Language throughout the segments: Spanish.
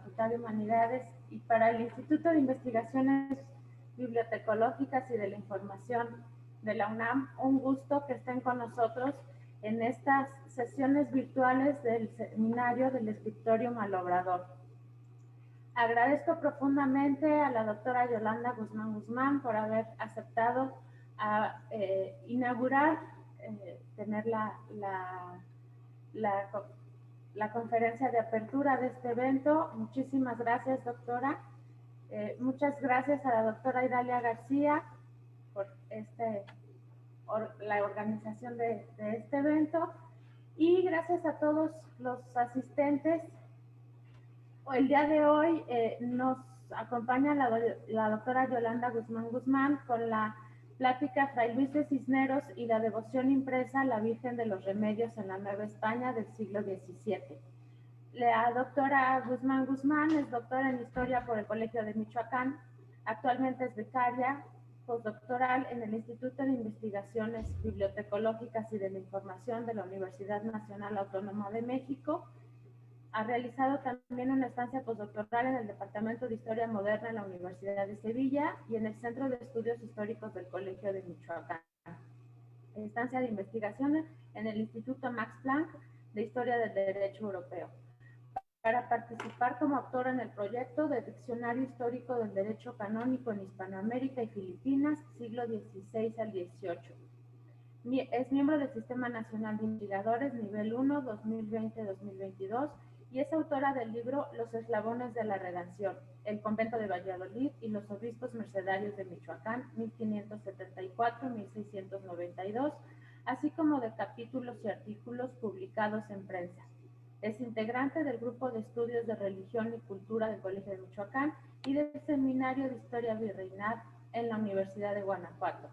Facultad de Humanidades, y para el Instituto de Investigaciones Bibliotecológicas y de la Información de la UNAM, un gusto que estén con nosotros en estas sesiones virtuales del seminario del escritorio malobrador. Agradezco profundamente a la doctora Yolanda Guzmán Guzmán por haber aceptado inaugurar, tener la conferencia de apertura de este evento. Muchísimas gracias, doctora. Muchas gracias a la doctora Idalia García por la organización de este evento, y gracias a todos los asistentes. El día de hoy nos acompaña la doctora Yolanda Guzmán Guzmán con la plática Fray Luis de Cisneros y la devoción impresa a la Virgen de los Remedios en la Nueva España del siglo XVII. La doctora Guzmán Guzmán es doctora en Historia por el Colegio de Michoacán. Actualmente es becaria postdoctoral en el Instituto de Investigaciones Bibliotecológicas y de la Información de la Universidad Nacional Autónoma de México. Ha realizado también una estancia postdoctoral en el Departamento de Historia Moderna en la Universidad de Sevilla y en el Centro de Estudios Históricos del Colegio de Michoacán. Estancia de investigación en el Instituto Max Planck de Historia del Derecho Europeo, para participar como autora en el proyecto de Diccionario Histórico del Derecho Canónico en Hispanoamérica y Filipinas, siglo XVI al XVIII. Es miembro del Sistema Nacional de Investigadores Nivel 1, 2020-2022, y es autora del libro Los Eslabones de la Redención, el Convento de Valladolid y los Obispos Mercedarios de Michoacán, 1574-1692, así como de capítulos y artículos publicados en prensa. Es integrante del Grupo de Estudios de Religión y Cultura del Colegio de Michoacán y del Seminario de Historia Virreinal en la Universidad de Guanajuato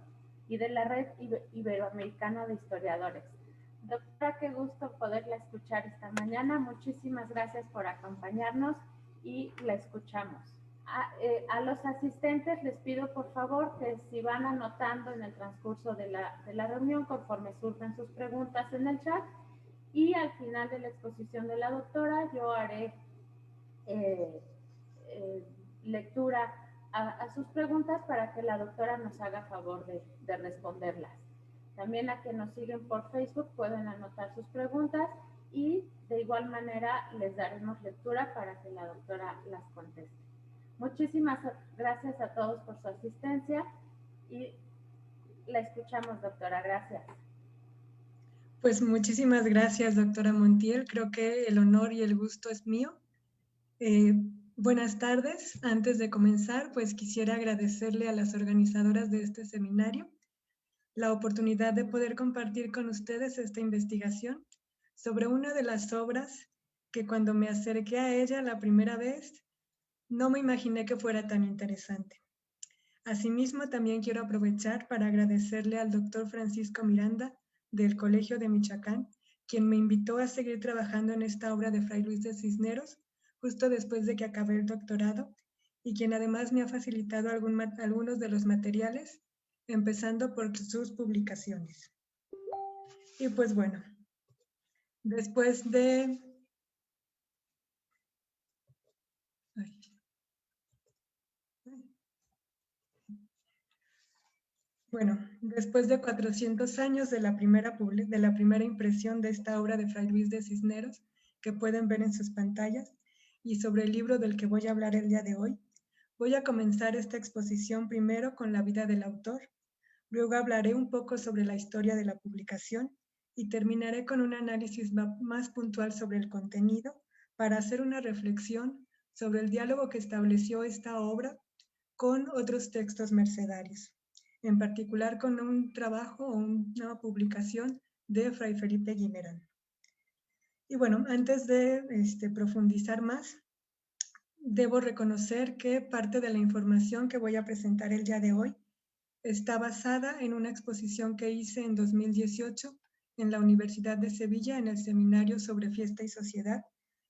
y de la Red Iberoamericana de Historiadores. Doctora, qué gusto poderla escuchar esta mañana. Muchísimas gracias por acompañarnos y la escuchamos. A los asistentes les pido por favor que si van anotando en el transcurso de la reunión conforme surjan sus preguntas en el chat, y al final de la exposición de la doctora yo haré lectura a sus preguntas para que la doctora nos haga favor de responderlas. También a quienes nos siguen por Facebook pueden anotar sus preguntas y de igual manera les daremos lectura para que la doctora las conteste. Muchísimas gracias a todos por su asistencia y la escuchamos, doctora. Gracias. Pues muchísimas gracias, doctora Montiel. Creo que el honor y el gusto es mío. Buenas tardes. Antes de comenzar, pues quisiera agradecerle a las organizadoras de este seminario la oportunidad de poder compartir con ustedes esta investigación sobre una de las obras que cuando me acerqué a ella la primera vez, no me imaginé que fuera tan interesante. Asimismo, también quiero aprovechar para agradecerle al doctor Francisco Miranda del Colegio de Michoacán, quien me invitó a seguir trabajando en esta obra de Fray Luis de Cisneros, justo después de que acabé el doctorado, y quien además me ha facilitado algunos de los materiales, empezando por sus publicaciones. Y pues bueno, después de... Bueno, después de 400 años de la primera impresión de esta obra de Fray Luis de Cisneros, que pueden ver en sus pantallas, y sobre el libro del que voy a hablar el día de hoy, voy a comenzar esta exposición primero con la vida del autor, luego hablaré un poco sobre la historia de la publicación y terminaré con un análisis más puntual sobre el contenido para hacer una reflexión sobre el diálogo que estableció esta obra con otros textos mercedarios, en particular con un trabajo o una publicación de Fray Felipe Guimerán. Y bueno, antes de profundizar más, debo reconocer que parte de la información que voy a presentar el día de hoy está basada en una exposición que hice en 2018 en la Universidad de Sevilla en el Seminario sobre Fiesta y Sociedad,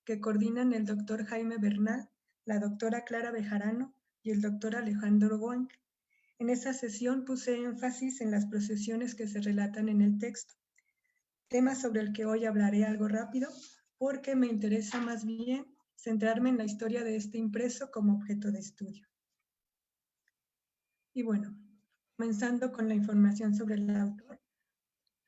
que coordinan el doctor Jaime Bernal, la doctora Clara Bejarano y el doctor Alejandro Wang. En esa sesión puse énfasis en las procesiones que se relatan en el texto, tema sobre el que hoy hablaré algo rápido porque me interesa más bien centrarme en la historia de este impreso como objeto de estudio. Y bueno, comenzando con la información sobre el autor.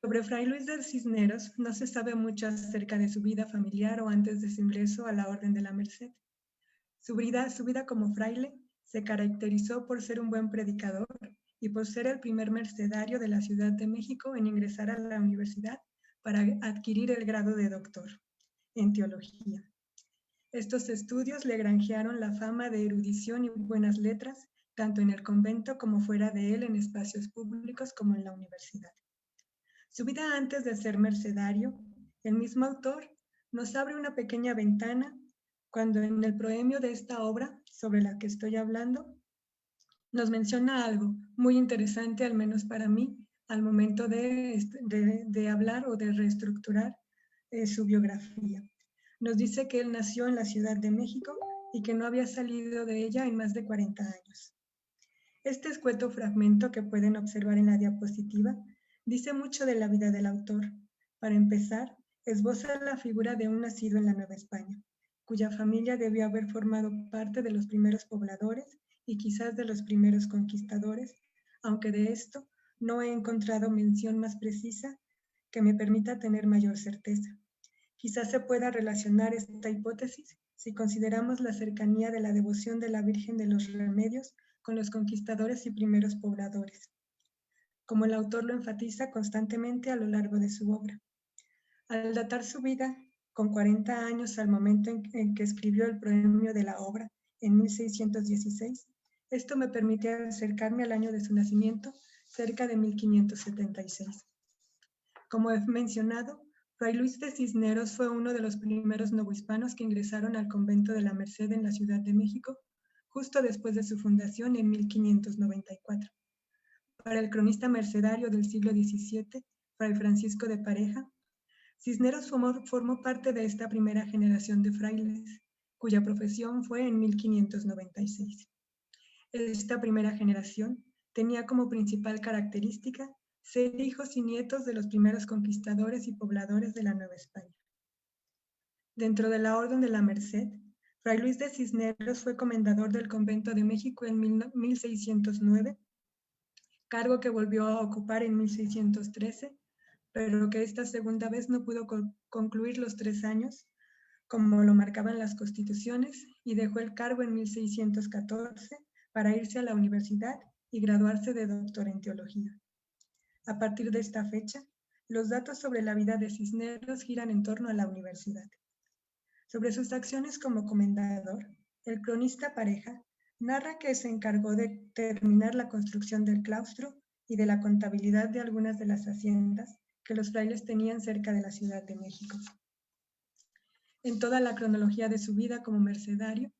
Sobre Fray Luis de Cisneros no se sabe mucho acerca de su vida familiar o antes de su ingreso a la Orden de la Merced. Su vida como fraile se caracterizó por ser un buen predicador y por ser el primer mercedario de la Ciudad de México en ingresar a la universidad para adquirir el grado de doctor en teología. Estos estudios le granjearon la fama de erudición y buenas letras, tanto en el convento como fuera de él en espacios públicos como en la universidad. Su vida antes de ser mercedario, el mismo autor nos abre una pequeña ventana cuando en el proemio de esta obra sobre la que estoy hablando, nos menciona algo muy interesante, al menos para mí, al momento de hablar o de reestructurar su biografía. Nos dice que él nació en la Ciudad de México y que no había salido de ella en más de 40 años. Este escueto fragmento que pueden observar en la diapositiva dice mucho de la vida del autor. Para empezar, esboza la figura de un nacido en la Nueva España, cuya familia debió haber formado parte de los primeros pobladores y quizás de los primeros conquistadores, aunque de esto no he encontrado mención más precisa que me permita tener mayor certeza. Quizás se pueda relacionar esta hipótesis si consideramos la cercanía de la devoción de la Virgen de los Remedios con los conquistadores y primeros pobladores, como el autor lo enfatiza constantemente a lo largo de su obra. Al datar su vida con 40 años al momento en que escribió el proemio de la obra, en 1616, esto me permite acercarme al año de su nacimiento, cerca de 1576. Como he mencionado, Fray Luis de Cisneros fue uno de los primeros novohispanos que ingresaron al convento de la Merced en la Ciudad de México, justo después de su fundación en 1594. Para el cronista mercedario del siglo XVII, Fray Francisco de Pareja, Cisneros formó parte de esta primera generación de frailes, cuya profesión fue en 1596. Esta primera generación tenía como principal característica ser hijos y nietos de los primeros conquistadores y pobladores de la Nueva España. Dentro de la Orden de la Merced, Fray Luis de Cisneros fue comendador del Convento de México en 1609, cargo que volvió a ocupar en 1613, pero que esta segunda vez no pudo concluir los 3 años, como lo marcaban las constituciones, y dejó el cargo en 1614 para irse a la universidad y graduarse de doctor en teología. A partir de esta fecha, los datos sobre la vida de Cisneros giran en torno a la universidad. Sobre sus acciones como comendador, el cronista Pareja narra que se encargó de terminar la construcción del claustro y de la contabilidad de algunas de las haciendas que los frailes tenían cerca de la Ciudad de México. En toda la cronología de su vida como mercedario,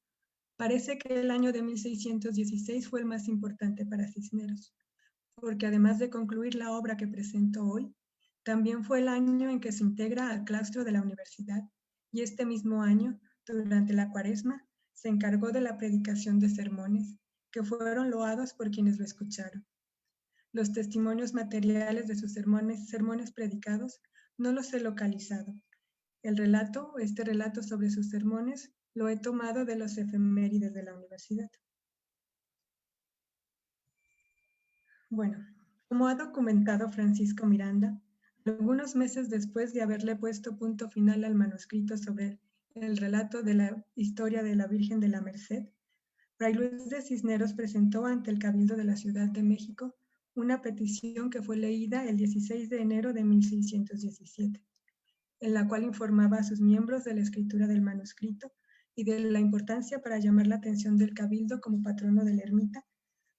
parece que el año de 1616 fue el más importante para Cisneros, porque además de concluir la obra que presento hoy, también fue el año en que se integra al claustro de la universidad, y este mismo año, durante la Cuaresma, se encargó de la predicación de sermones, que fueron loados por quienes lo escucharon. Los testimonios materiales de sus sermones predicados no los he localizado. Este relato sobre sus sermones, lo he tomado de los efemérides de la universidad. Bueno, como ha documentado Francisco Miranda, algunos meses después de haberle puesto punto final al manuscrito sobre el relato de la historia de la Virgen de la Merced, Fray Luis de Cisneros presentó ante el Cabildo de la Ciudad de México una petición que fue leída el 16 de enero de 1617, en la cual informaba a sus miembros de la escritura del manuscrito y de la importancia para llamar la atención del Cabildo como patrono de la ermita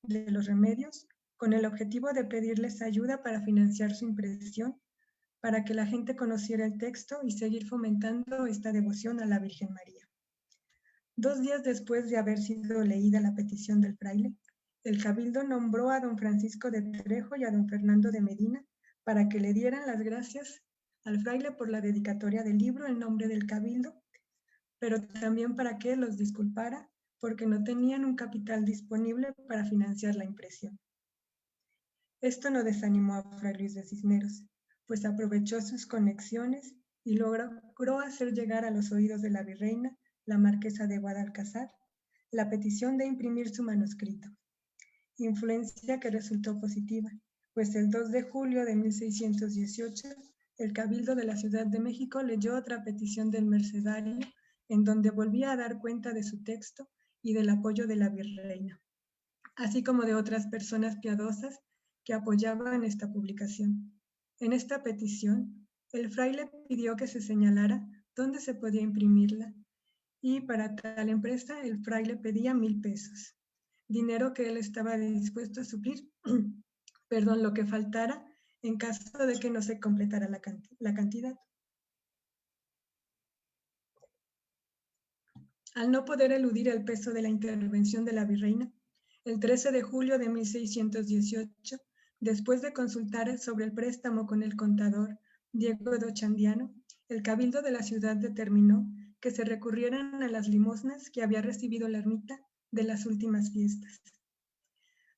de los Remedios, con el objetivo de pedirles ayuda para financiar su impresión, para que la gente conociera el texto y seguir fomentando esta devoción a la Virgen María. 2 días después de haber sido leída la petición del fraile, el Cabildo nombró a don Francisco de Trejo y a don Fernando de Medina para que le dieran las gracias al fraile por la dedicatoria del libro en nombre del Cabildo, pero también para que los disculpara porque no tenían un capital disponible para financiar la impresión. Esto no desanimó a Fray Luis de Cisneros, pues aprovechó sus conexiones y logró hacer llegar a los oídos de la virreina la marquesa de Guadalcázar, la petición de imprimir su manuscrito, influencia que resultó positiva, pues el 2 de julio de 1618 el Cabildo de la Ciudad de México leyó otra petición del mercedario en donde volvía a dar cuenta de su texto y del apoyo de la virreina, así como de otras personas piadosas que apoyaban esta publicación. En esta petición, el fraile pidió que se señalara dónde se podía imprimirla y para tal empresa el fraile pedía 1,000 pesos, dinero que él estaba dispuesto a suplir, lo que faltara en caso de que no se completara la cantidad. Al no poder eludir el peso de la intervención de la virreina, el 13 de julio de 1618, después de consultar sobre el préstamo con el contador Diego Dochandiano, el Cabildo de la ciudad determinó que se recurrieran a las limosnas que había recibido la ermita de las últimas fiestas,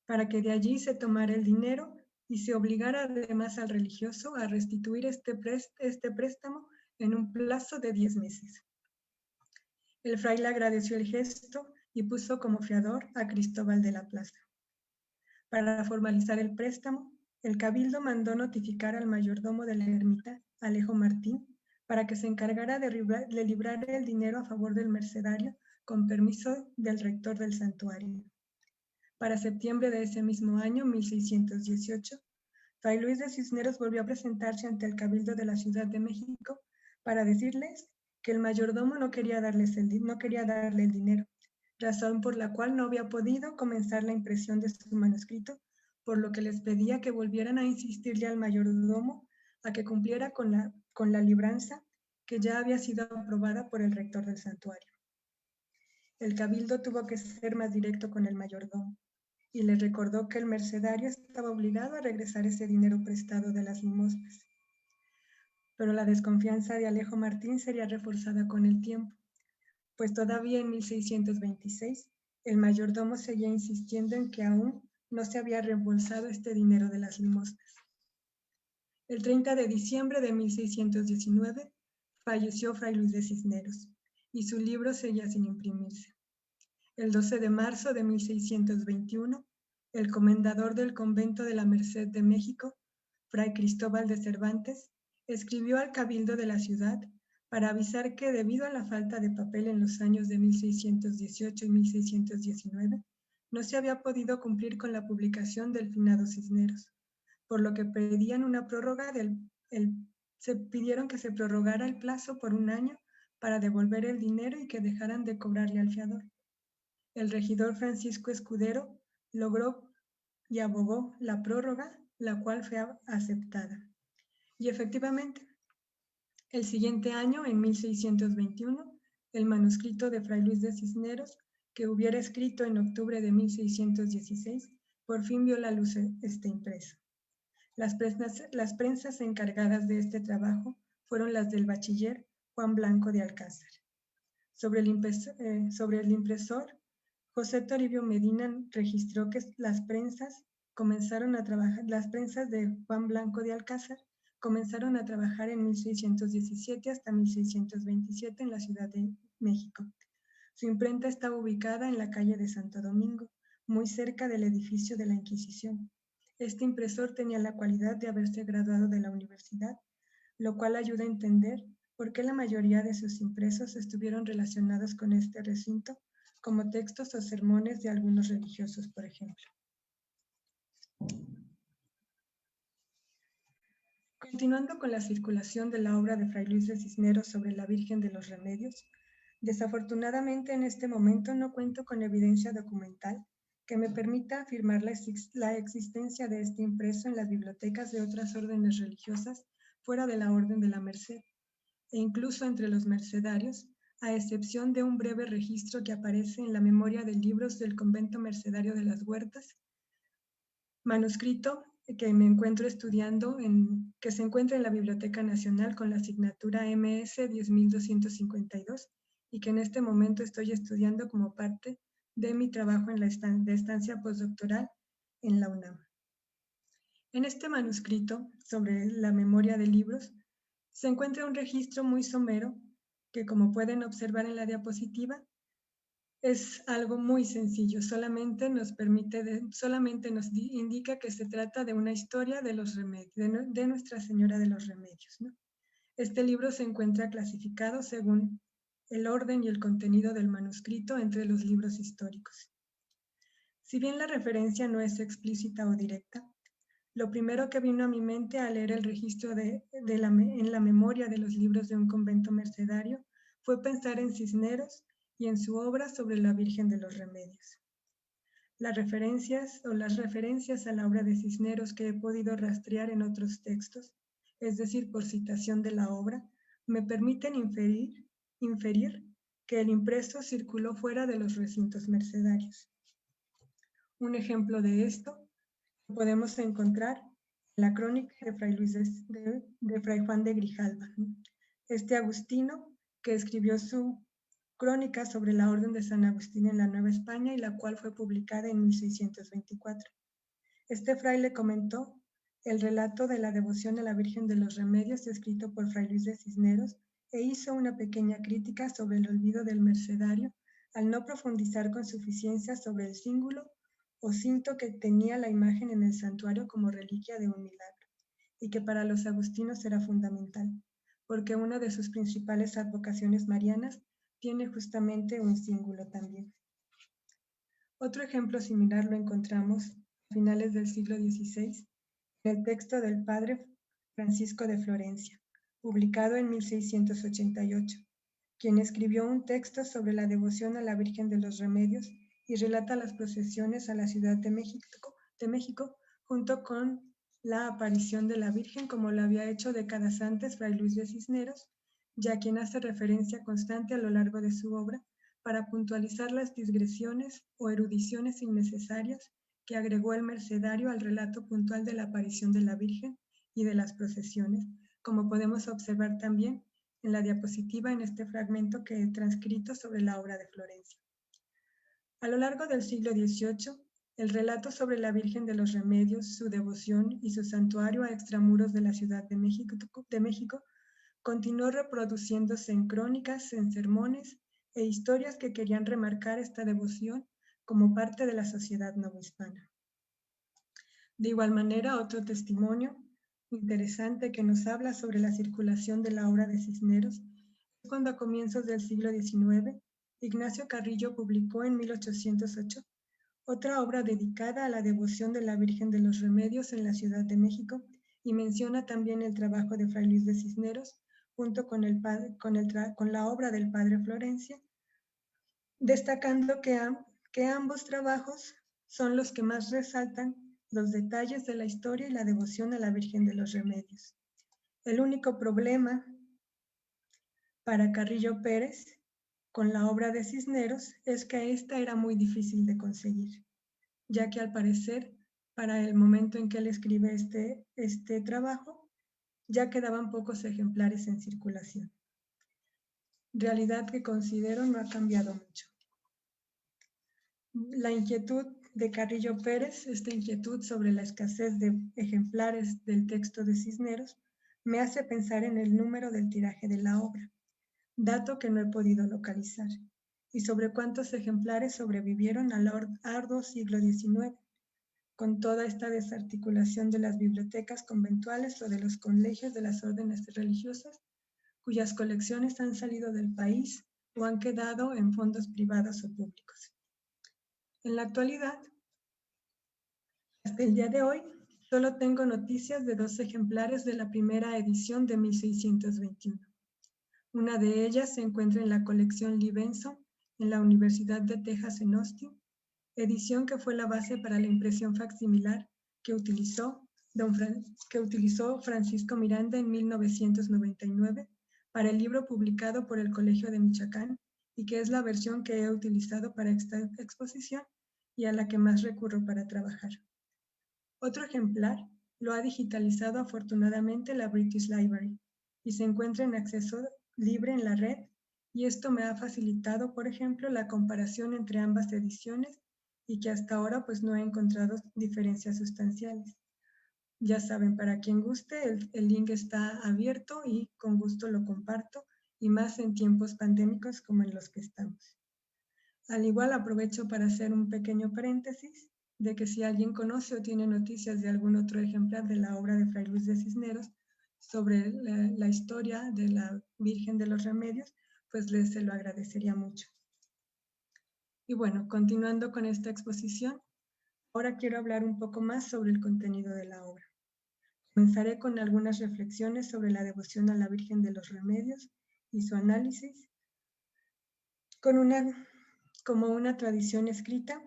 para que de allí se tomara el dinero y se obligara además al religioso a restituir este préstamo en un plazo de 10 meses. El fraile agradeció el gesto y puso como fiador a Cristóbal de la Plaza. Para formalizar el préstamo, el cabildo mandó notificar al mayordomo de la ermita, Alejo Martín, para que se encargara de librar el dinero a favor del mercedario con permiso del rector del santuario. Para septiembre de ese mismo año, 1618, Fray Luis de Cisneros volvió a presentarse ante el Cabildo de la Ciudad de México para decirles que el mayordomo no quería darle el dinero, razón por la cual no había podido comenzar la impresión de su manuscrito, por lo que les pedía que volvieran a insistirle al mayordomo a que cumpliera con la libranza que ya había sido aprobada por el rector del santuario. El cabildo tuvo que ser más directo con el mayordomo y le recordó que el mercedario estaba obligado a regresar ese dinero prestado de las limosnas. Pero la desconfianza de Alejo Martín sería reforzada con el tiempo, pues todavía en 1626 el mayordomo seguía insistiendo en que aún no se había reembolsado este dinero de las limosnas. El 30 de diciembre de 1619 falleció Fray Luis de Cisneros y su libro seguía sin imprimirse. El 12 de marzo de 1621, el comendador del convento de la Merced de México, Fray Cristóbal de Cervantes, escribió al cabildo de la ciudad para avisar que debido a la falta de papel en los años de 1618 y 1619, no se había podido cumplir con la publicación del finado Cisneros, por lo que pedían una prórroga se pidieron que se prorrogara el plazo por 1 año para devolver el dinero y que dejaran de cobrarle al fiador. El regidor Francisco Escudero logró y abogó la prórroga, la cual fue aceptada. Y efectivamente, el siguiente año, en 1621, el manuscrito de Fray Luis de Cisneros, que hubiera escrito en octubre de 1616, por fin vio la luz impreso. Las prensas encargadas de este trabajo fueron las del bachiller Juan Blanco de Alcázar. Sobre el impresor, José Toribio Medina registró que las prensas de Juan Blanco de Alcázar comenzaron a trabajar en 1617 hasta 1627 en la Ciudad de México. Su imprenta estaba ubicada en la calle de Santo Domingo, muy cerca del edificio de la Inquisición. Este impresor tenía la cualidad de haberse graduado de la universidad, lo cual ayuda a entender por qué la mayoría de sus impresos estuvieron relacionados con este recinto, como textos o sermones de algunos religiosos, por ejemplo. Continuando con la circulación de la obra de Fray Luis de Cisneros sobre la Virgen de los Remedios, desafortunadamente en este momento no cuento con evidencia documental que me permita afirmar la existencia de este impreso en las bibliotecas de otras órdenes religiosas fuera de la Orden de la Merced, e incluso entre los mercedarios, a excepción de un breve registro que aparece en la memoria de libros del convento mercedario de las Huertas, manuscrito que me encuentro estudiando, que se encuentra en la Biblioteca Nacional con la asignatura MS 10252 y que en este momento estoy estudiando como parte de mi trabajo en la estancia postdoctoral en la UNAM. En este manuscrito, sobre la memoria de libros, se encuentra un registro muy somero que como pueden observar en la diapositiva, es algo muy sencillo, solamente nos indica que se trata de una historia de los remedios, de Nuestra Señora de los Remedios, ¿no? Este libro se encuentra clasificado según el orden y el contenido del manuscrito entre los libros históricos. Si bien la referencia no es explícita o directa, lo primero que vino a mi mente al leer el registro en la memoria de los libros de un convento mercedario fue pensar en Cisneros y en su obra sobre la Virgen de los Remedios. Las referencias a la obra de Cisneros que he podido rastrear en otros textos, es decir, por citación de la obra, me permiten inferir que el impreso circuló fuera de los recintos mercedarios. Un ejemplo de esto lo podemos encontrar en la crónica de Fray Juan de Grijalva. Este agustino que escribió su crónica sobre la Orden de San Agustín en la Nueva España y la cual fue publicada en 1624. Este fraile comentó el relato de la devoción a la Virgen de los Remedios escrito por Fray Luis de Cisneros e hizo una pequeña crítica sobre el olvido del mercedario al no profundizar con suficiencia sobre el símbolo o cinto que tenía la imagen en el santuario como reliquia de un milagro, y que para los agustinos era fundamental, porque una de sus principales advocaciones marianas tiene justamente un símbolo también. Otro ejemplo similar lo encontramos a finales del siglo XVI en el texto del padre Francisco de Florencia, publicado en 1688, quien escribió un texto sobre la devoción a la Virgen de los Remedios y relata las procesiones a la Ciudad de México junto con la aparición de la Virgen como lo había hecho décadas antes Fray Luis de Cisneros, ya quien hace referencia constante a lo largo de su obra para puntualizar las digresiones o erudiciones innecesarias que agregó el mercedario al relato puntual de la aparición de la Virgen y de las procesiones, como podemos observar también en la diapositiva en este fragmento que he transcrito sobre la obra de Florencia. A lo largo del siglo XVIII, el relato sobre la Virgen de los Remedios, su devoción y su santuario a extramuros de la Ciudad de México continuó reproduciéndose en crónicas, en sermones e historias que querían remarcar esta devoción como parte de la sociedad novohispana. De igual manera, otro testimonio interesante que nos habla sobre la circulación de la obra de Cisneros es cuando a comienzos del siglo XIX, Ignacio Carrillo publicó en 1808 otra obra dedicada a la devoción de la Virgen de los Remedios en la Ciudad de México y menciona también el trabajo de Fray Luis de Cisneros junto con la obra del padre Florencia, destacando que ambos trabajos son los que más resaltan los detalles de la historia y la devoción a la Virgen de los Remedios. El único problema para Carrillo Pérez con la obra de Cisneros es que esta era muy difícil de conseguir, ya que al parecer, para el momento en que él escribe este trabajo, ya quedaban pocos ejemplares en circulación. Realidad que considero no ha cambiado mucho. La inquietud de Carrillo Pérez, esta inquietud sobre la escasez de ejemplares del texto de Cisneros, me hace pensar en el número del tiraje de la obra, dato que no he podido localizar, y sobre cuántos ejemplares sobrevivieron al arduo siglo XIX, con toda esta desarticulación de las bibliotecas conventuales o de los colegios de las órdenes religiosas, cuyas colecciones han salido del país o han quedado en fondos privados o públicos. En la actualidad, hasta el día de hoy, solo tengo noticias de 2 ejemplares de la primera edición de 1621. Una de ellas se encuentra en la colección Lee Benson en la Universidad de Texas en Austin, edición que fue la base para la impresión facsimilar que utilizó Francisco Miranda en 1999 para el libro publicado por el Colegio de Michoacán y que es la versión que he utilizado para esta exposición y a la que más recurro para trabajar. Otro ejemplar lo ha digitalizado afortunadamente la British Library y se encuentra en acceso libre en la red, y esto me ha facilitado, por ejemplo, la comparación entre ambas ediciones y que hasta ahora pues no he encontrado diferencias sustanciales. Ya saben, para quien guste, el link está abierto y con gusto lo comparto y más en tiempos pandémicos como en los que estamos. Al igual aprovecho para hacer un pequeño paréntesis de que si alguien conoce o tiene noticias de algún otro ejemplar de la obra de Fray Luis de Cisneros sobre la historia de la Virgen de los Remedios, pues se lo agradecería mucho. Y bueno, continuando con esta exposición, ahora quiero hablar un poco más sobre el contenido de la obra. Comenzaré con algunas reflexiones sobre la devoción a la Virgen de los Remedios y su análisis como una tradición escrita,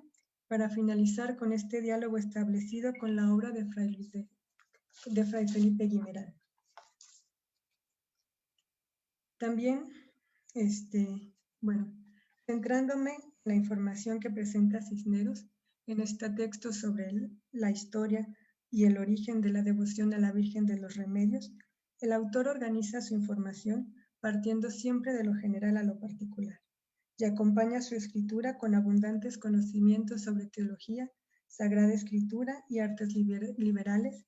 para finalizar con este diálogo establecido con la obra de Fray Felipe Guimerán. También, centrándome en la información que presenta Cisneros en este texto sobre la historia y el origen de la devoción a la Virgen de los Remedios, el autor organiza su información partiendo siempre de lo general a lo particular, y acompaña su escritura con abundantes conocimientos sobre teología, Sagrada Escritura y artes liberales,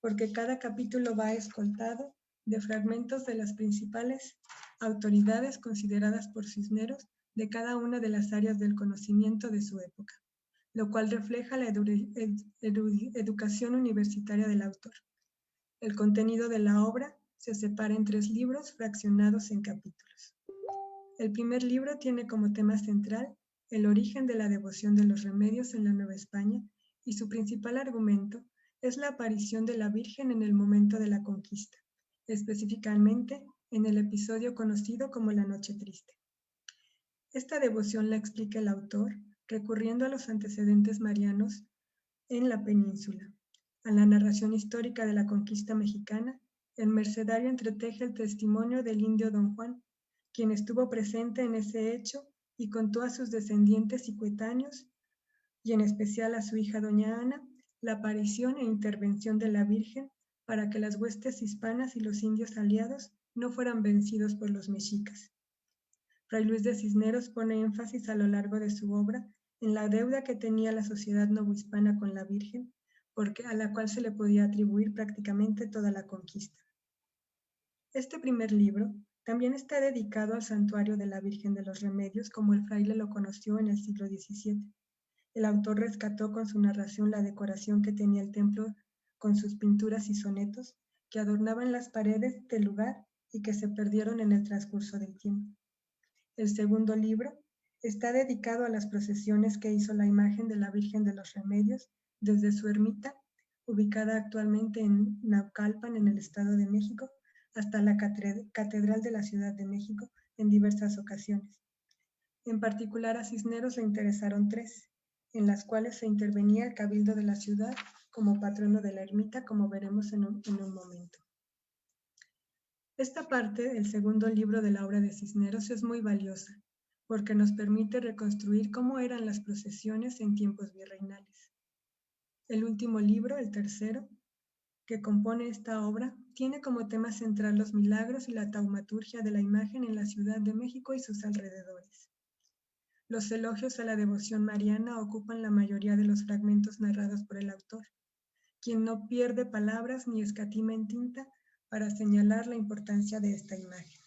porque cada capítulo va escoltado de fragmentos de las principales autoridades consideradas por Cisneros de cada una de las áreas del conocimiento de su época, lo cual refleja la educación universitaria del autor. El contenido de la obra se separa en 3 libros fraccionados en capítulos. El primer libro tiene como tema central el origen de la devoción de los remedios en la Nueva España, y su principal argumento es la aparición de la Virgen en el momento de la conquista, específicamente en el episodio conocido como la Noche Triste. Esta devoción la explica el autor recurriendo a los antecedentes marianos en la península. A la narración histórica de la conquista mexicana, el mercedario entreteje el testimonio del indio Don Juan, quien estuvo presente en ese hecho y contó a sus descendientes y coetáneos, y en especial a su hija doña Ana, la aparición e intervención de la Virgen para que las huestes hispanas y los indios aliados no fueran vencidos por los mexicas. Fray Luis de Cisneros pone énfasis a lo largo de su obra en la deuda que tenía la sociedad novohispana con la Virgen, a la cual se le podía atribuir prácticamente toda la conquista. Este primer libro también está dedicado al santuario de la Virgen de los Remedios, como el fraile lo conoció en el siglo XVII. El autor rescató con su narración la decoración que tenía el templo con sus pinturas y sonetos que adornaban las paredes del lugar y que se perdieron en el transcurso del tiempo. El segundo libro está dedicado a las procesiones que hizo la imagen de la Virgen de los Remedios desde su ermita, ubicada actualmente en Naucalpan, en el Estado de México, hasta la Catedral de la Ciudad de México en diversas ocasiones. En particular a Cisneros le interesaron 3, en las cuales se intervenía el cabildo de la ciudad como patrono de la ermita, como veremos en un momento. Esta parte del segundo libro de la obra de Cisneros es muy valiosa, porque nos permite reconstruir cómo eran las procesiones en tiempos virreinales. El último libro, el tercero, que compone esta obra, tiene como tema central los milagros y la taumaturgia de la imagen en la Ciudad de México y sus alrededores. Los elogios a la devoción mariana ocupan la mayoría de los fragmentos narrados por el autor, quien no pierde palabras ni escatima en tinta para señalar la importancia de esta imagen.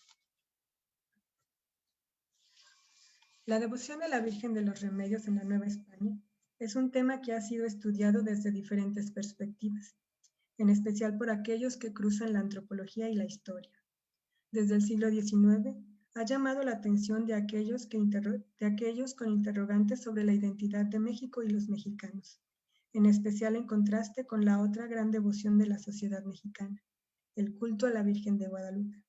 La devoción a la Virgen de los Remedios en la Nueva España es un tema que ha sido estudiado desde diferentes perspectivas, en especial por aquellos que cruzan la antropología y la historia. Desde el siglo XIX ha llamado la atención de aquellos con interrogantes sobre la identidad de México y los mexicanos, en especial en contraste con la otra gran devoción de la sociedad mexicana, el culto a la Virgen de Guadalupe.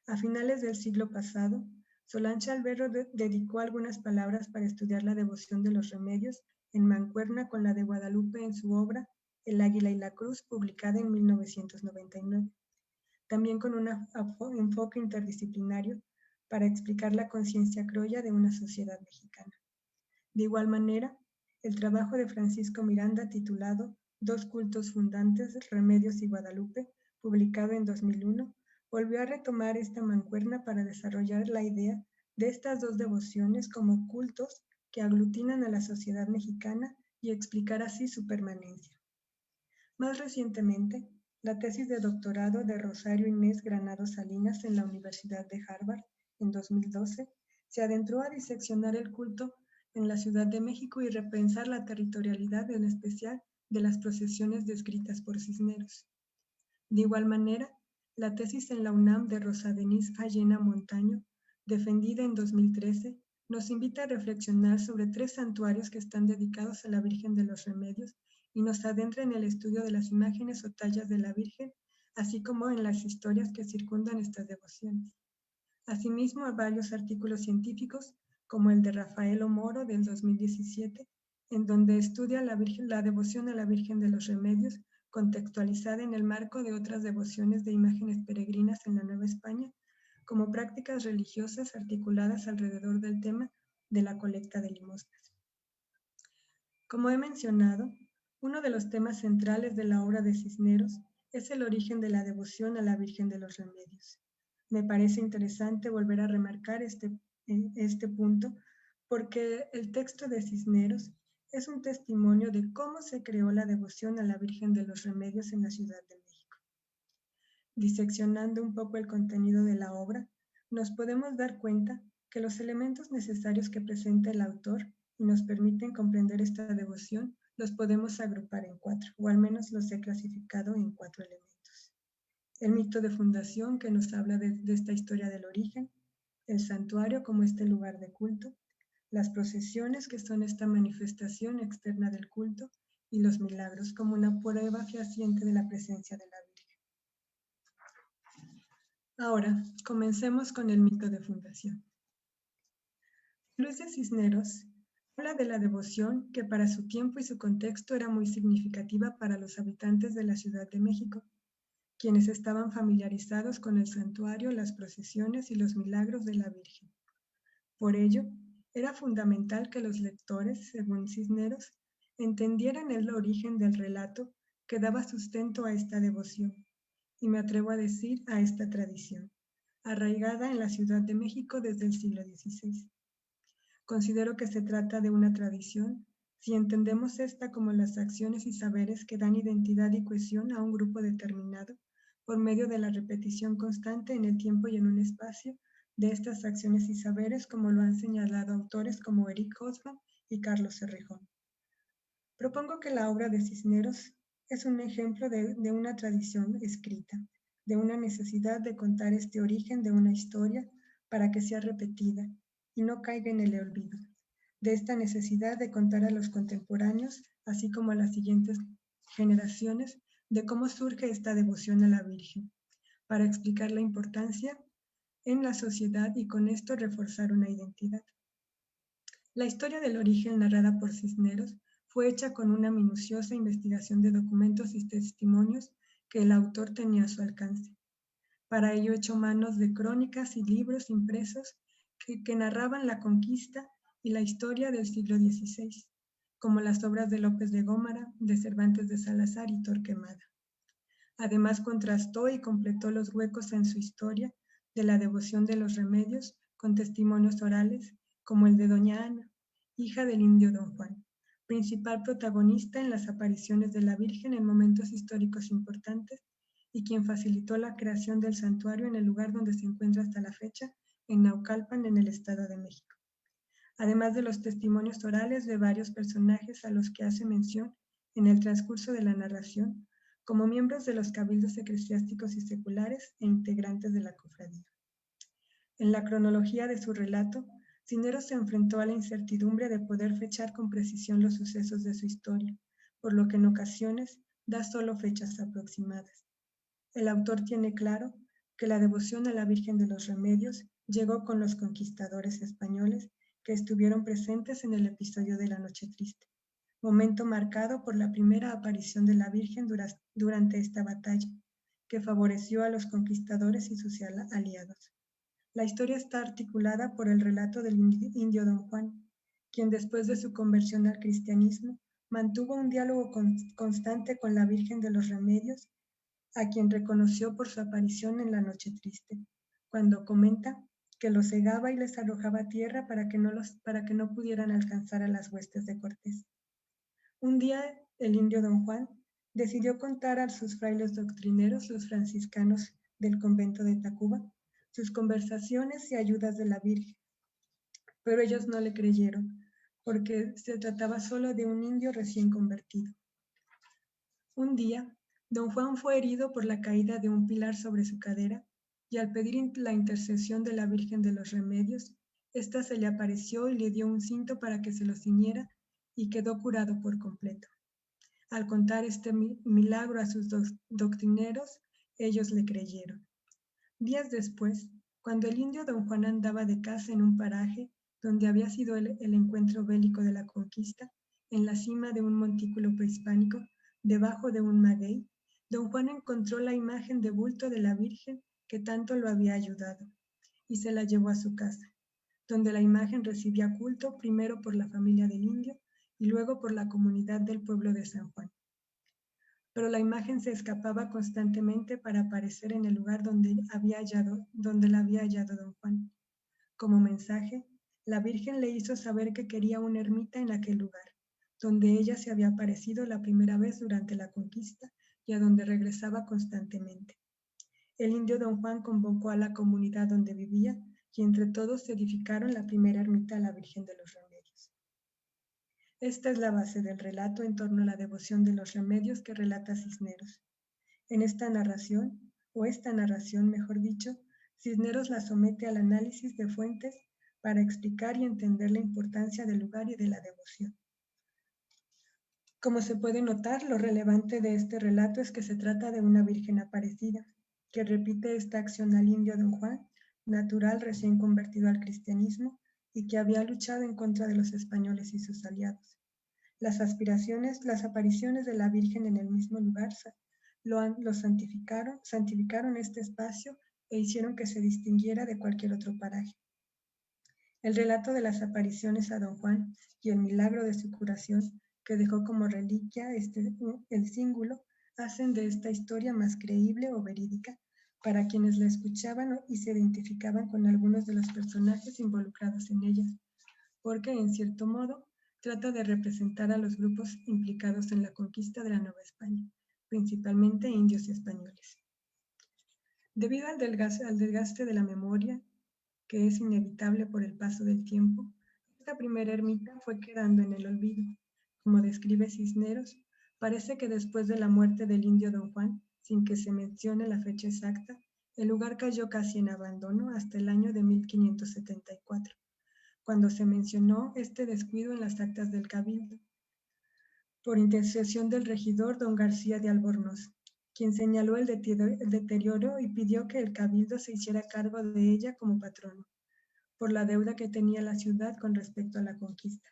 A finales del siglo pasado, Solange Alberro dedicó algunas palabras para estudiar la devoción de los remedios en mancuerna con la de Guadalupe en su obra El Águila y la Cruz, publicada en 1999. También con un enfoque interdisciplinario para explicar la conciencia criolla de una sociedad mexicana. De igual manera, el trabajo de Francisco Miranda titulado Dos cultos fundantes, Remedios y Guadalupe, publicado en 2001, volvió a retomar esta mancuerna para desarrollar la idea de estas dos devociones como cultos que aglutinan a la sociedad mexicana y explicar así su permanencia. Más recientemente, La tesis de doctorado de Rosario Inés Granados Salinas en la Universidad de Harvard en 2012 se adentró a diseccionar el culto en la Ciudad de México y repensar la territorialidad, en especial de las procesiones descritas por Cisneros. De igual manera, la tesis en la UNAM de Rosa Denise Ayena Montaño, defendida en 2013, nos invita a reflexionar sobre 3 santuarios que están dedicados a la Virgen de los Remedios y nos adentra en el estudio de las imágenes o tallas de la Virgen, así como en las historias que circundan estas devociones. Asimismo, a varios artículos científicos, como el de Rafael Moro del 2017, en donde estudia la devoción a la Virgen de los Remedios, contextualizada en el marco de otras devociones de imágenes peregrinas en la Nueva España, como prácticas religiosas articuladas alrededor del tema de la colecta de limosnas. Como he mencionado, uno de los temas centrales de la obra de Cisneros es el origen de la devoción a la Virgen de los Remedios. Me parece interesante volver a remarcar este punto porque el texto de Cisneros es un testimonio de cómo se creó la devoción a la Virgen de los Remedios en la Ciudad de México. Diseccionando un poco el contenido de la obra, nos podemos dar cuenta que los elementos necesarios que presenta el autor y nos permiten comprender esta devoción los podemos agrupar en 4, o al menos los he clasificado en 4 elementos. El mito de fundación, que nos habla de esta historia del origen, el santuario como este lugar de culto, las procesiones, que son esta manifestación externa del culto, y los milagros como una prueba fehaciente de la presencia de la Virgen. Ahora, comencemos con el mito de fundación. Luis de Cisneros habla de la devoción que para su tiempo y su contexto era muy significativa para los habitantes de la Ciudad de México, quienes estaban familiarizados con el santuario, las procesiones y los milagros de la Virgen. Por ello, era fundamental que los lectores, según Cisneros, entendieran el origen del relato que daba sustento a esta devoción, y me atrevo a decir a esta tradición, arraigada en la Ciudad de México desde el siglo XVI. Considero que se trata de una tradición si entendemos esta como las acciones y saberes que dan identidad y cohesión a un grupo determinado por medio de la repetición constante en el tiempo y en un espacio de estas acciones y saberes, como lo han señalado autores como Eric Hobsbawm y Carlos Cerrejón. Propongo que la obra de Cisneros es un ejemplo de una tradición escrita, de una necesidad de contar este origen de una historia para que sea repetida y no caiga en el olvido, de esta necesidad de contar a los contemporáneos, así como a las siguientes generaciones, de cómo surge esta devoción a la Virgen, para explicar la importancia en la sociedad y con esto reforzar una identidad. La historia del origen narrada por Cisneros fue hecha con una minuciosa investigación de documentos y testimonios que el autor tenía a su alcance. Para ello echó manos de crónicas y libros impresos que narraban la conquista y la historia del siglo XVI, como las obras de López de Gómara, de Cervantes de Salazar y Torquemada. Además contrastó y completó los huecos en su historia de la devoción de los remedios con testimonios orales, como el de doña Ana, hija del indio don Juan, principal protagonista en las apariciones de la Virgen en momentos históricos importantes y quien facilitó la creación del santuario en el lugar donde se encuentra hasta la fecha, en Naucalpan, en el Estado de México. Además de los testimonios orales de varios personajes a los que hace mención en el transcurso de la narración, como miembros de los cabildos eclesiásticos y seculares e integrantes de la cofradía. En la cronología de su relato, Cisneros se enfrentó a la incertidumbre de poder fechar con precisión los sucesos de su historia, por lo que en ocasiones da solo fechas aproximadas. El autor tiene claro que la devoción a la Virgen de los Remedios llegó con los conquistadores españoles que estuvieron presentes en el episodio de la Noche Triste, momento marcado por la primera aparición de la Virgen durante esta batalla, que favoreció a los conquistadores y sus aliados. La historia está articulada por el relato del indio don Juan, quien después de su conversión al cristianismo mantuvo un diálogo constante con la Virgen de los Remedios, a quien reconoció por su aparición en la Noche Triste, cuando comenta que los cegaba y les arrojaba a tierra para que no pudieran alcanzar a las huestes de Cortés. Un día el indio don Juan decidió contar a sus frailes doctrineros, los franciscanos del convento de Tacuba, sus conversaciones y ayudas de la Virgen. Pero ellos no le creyeron, porque se trataba solo de un indio recién convertido. Un día, don Juan fue herido por la caída de un pilar sobre su cadera, y al pedir la intercesión de la Virgen de los Remedios, ésta se le apareció y le dio un cinto para que se lo ciñera y quedó curado por completo. Al contar este milagro a sus doctrineros, ellos le creyeron. Días después, cuando el indio don Juan andaba de caza en un paraje donde había sido el encuentro bélico de la conquista, en la cima de un montículo prehispánico, debajo de un maguey, don Juan encontró la imagen de bulto de la Virgen que tanto lo había ayudado, y se la llevó a su casa, donde la imagen recibía culto primero por la familia del indio y luego por la comunidad del pueblo de San Juan. Pero la imagen se escapaba constantemente para aparecer en el lugar donde la había hallado don Juan. Como mensaje, la Virgen le hizo saber que quería una ermita en aquel lugar, donde ella se había aparecido la primera vez durante la conquista y a donde regresaba constantemente. El indio don Juan convocó a la comunidad donde vivía y entre todos se edificaron la primera ermita a la Virgen de los Remedios. Esta es la base del relato en torno a la devoción de los remedios que relata Cisneros. En esta narración mejor dicho, Cisneros la somete al análisis de fuentes para explicar y entender la importancia del lugar y de la devoción. Como se puede notar, lo relevante de este relato es que se trata de una Virgen aparecida, que repite esta acción al indio don Juan, natural recién convertido al cristianismo y que había luchado en contra de los españoles y sus aliados. Las apariciones de la Virgen en el mismo lugar lo santificaron este espacio e hicieron que se distinguiera de cualquier otro paraje. El relato de las apariciones a don Juan y el milagro de su curación, que dejó como reliquia el cíngulo, hacen de esta historia más creíble o verídica para quienes la escuchaban y se identificaban con algunos de los personajes involucrados en ella, porque en cierto modo trata de representar a los grupos implicados en la conquista de la Nueva España, principalmente indios y españoles. Debido al desgaste de la memoria, que es inevitable por el paso del tiempo, esta primera ermita fue quedando en el olvido. Como describe Cisneros, parece que después de la muerte del indio don Juan, sin que se mencione la fecha exacta, el lugar cayó casi en abandono hasta el año de 1574. Cuando se mencionó este descuido en las actas del Cabildo, por intercesión del regidor don García de Albornoz, quien señaló el deterioro y pidió que el Cabildo se hiciera cargo de ella como patrono, por la deuda que tenía la ciudad con respecto a la conquista.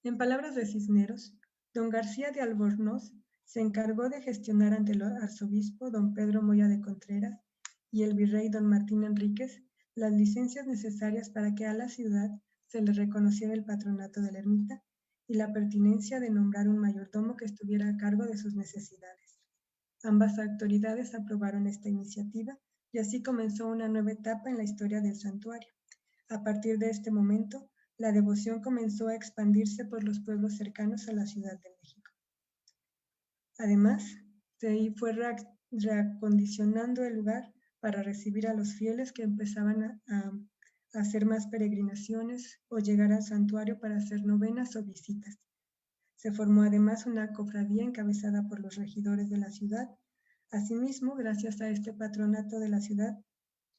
En palabras de Cisneros, don García de Albornoz se encargó de gestionar ante el arzobispo don Pedro Moya de Contreras y el virrey don Martín Enríquez las licencias necesarias para que a la ciudad se le reconociera el patronato de la ermita y la pertinencia de nombrar un mayordomo que estuviera a cargo de sus necesidades. Ambas autoridades aprobaron esta iniciativa y así comenzó una nueva etapa en la historia del santuario. A partir de este momento, la devoción comenzó a expandirse por los pueblos cercanos a la Ciudad de México. Además, se fue reacondicionando el lugar para recibir a los fieles que empezaban a hacer más peregrinaciones o llegar al santuario para hacer novenas o visitas. Se formó además una cofradía encabezada por los regidores de la ciudad. Asimismo, gracias a este patronato de la ciudad,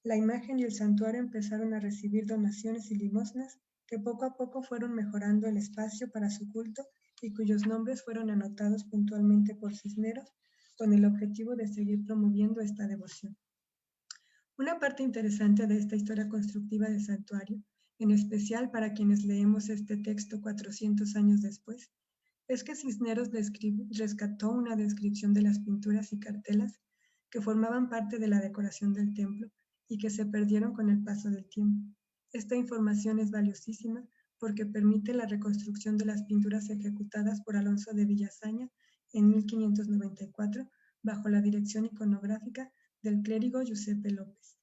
la imagen y el santuario empezaron a recibir donaciones y limosnas que poco a poco fueron mejorando el espacio para su culto y cuyos nombres fueron anotados puntualmente por Cisneros con el objetivo de seguir promoviendo esta devoción. Una parte interesante de esta historia constructiva del santuario, en especial para quienes leemos este texto 400 años después, es que Cisneros rescató una descripción de las pinturas y cartelas que formaban parte de la decoración del templo y que se perdieron con el paso del tiempo. Esta información es valiosísima porque permite la reconstrucción de las pinturas ejecutadas por Alonso de Villasaña en 1594 bajo la dirección iconográfica del clérigo Giuseppe López.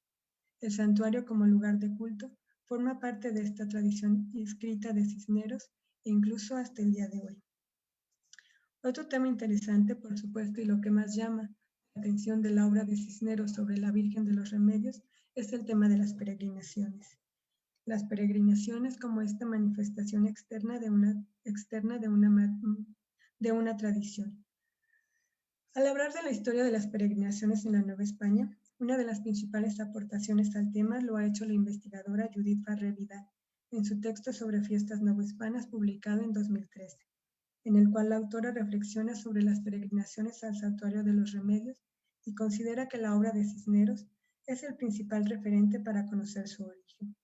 El santuario como lugar de culto forma parte de esta tradición escrita de Cisneros e incluso hasta el día de hoy. Otro tema interesante, por supuesto, y lo que más llama la atención de la obra de Cisneros sobre la Virgen de los Remedios es el tema de las peregrinaciones. Las peregrinaciones como esta manifestación externa de una tradición. Al hablar de la historia de las peregrinaciones en la Nueva España, una de las principales aportaciones al tema lo ha hecho la investigadora Judith Farré Vidal en su texto sobre fiestas novohispanas publicado en 2013, en el cual la autora reflexiona sobre las peregrinaciones al Santuario de los Remedios y considera que la obra de Cisneros es el principal referente para conocer su origen.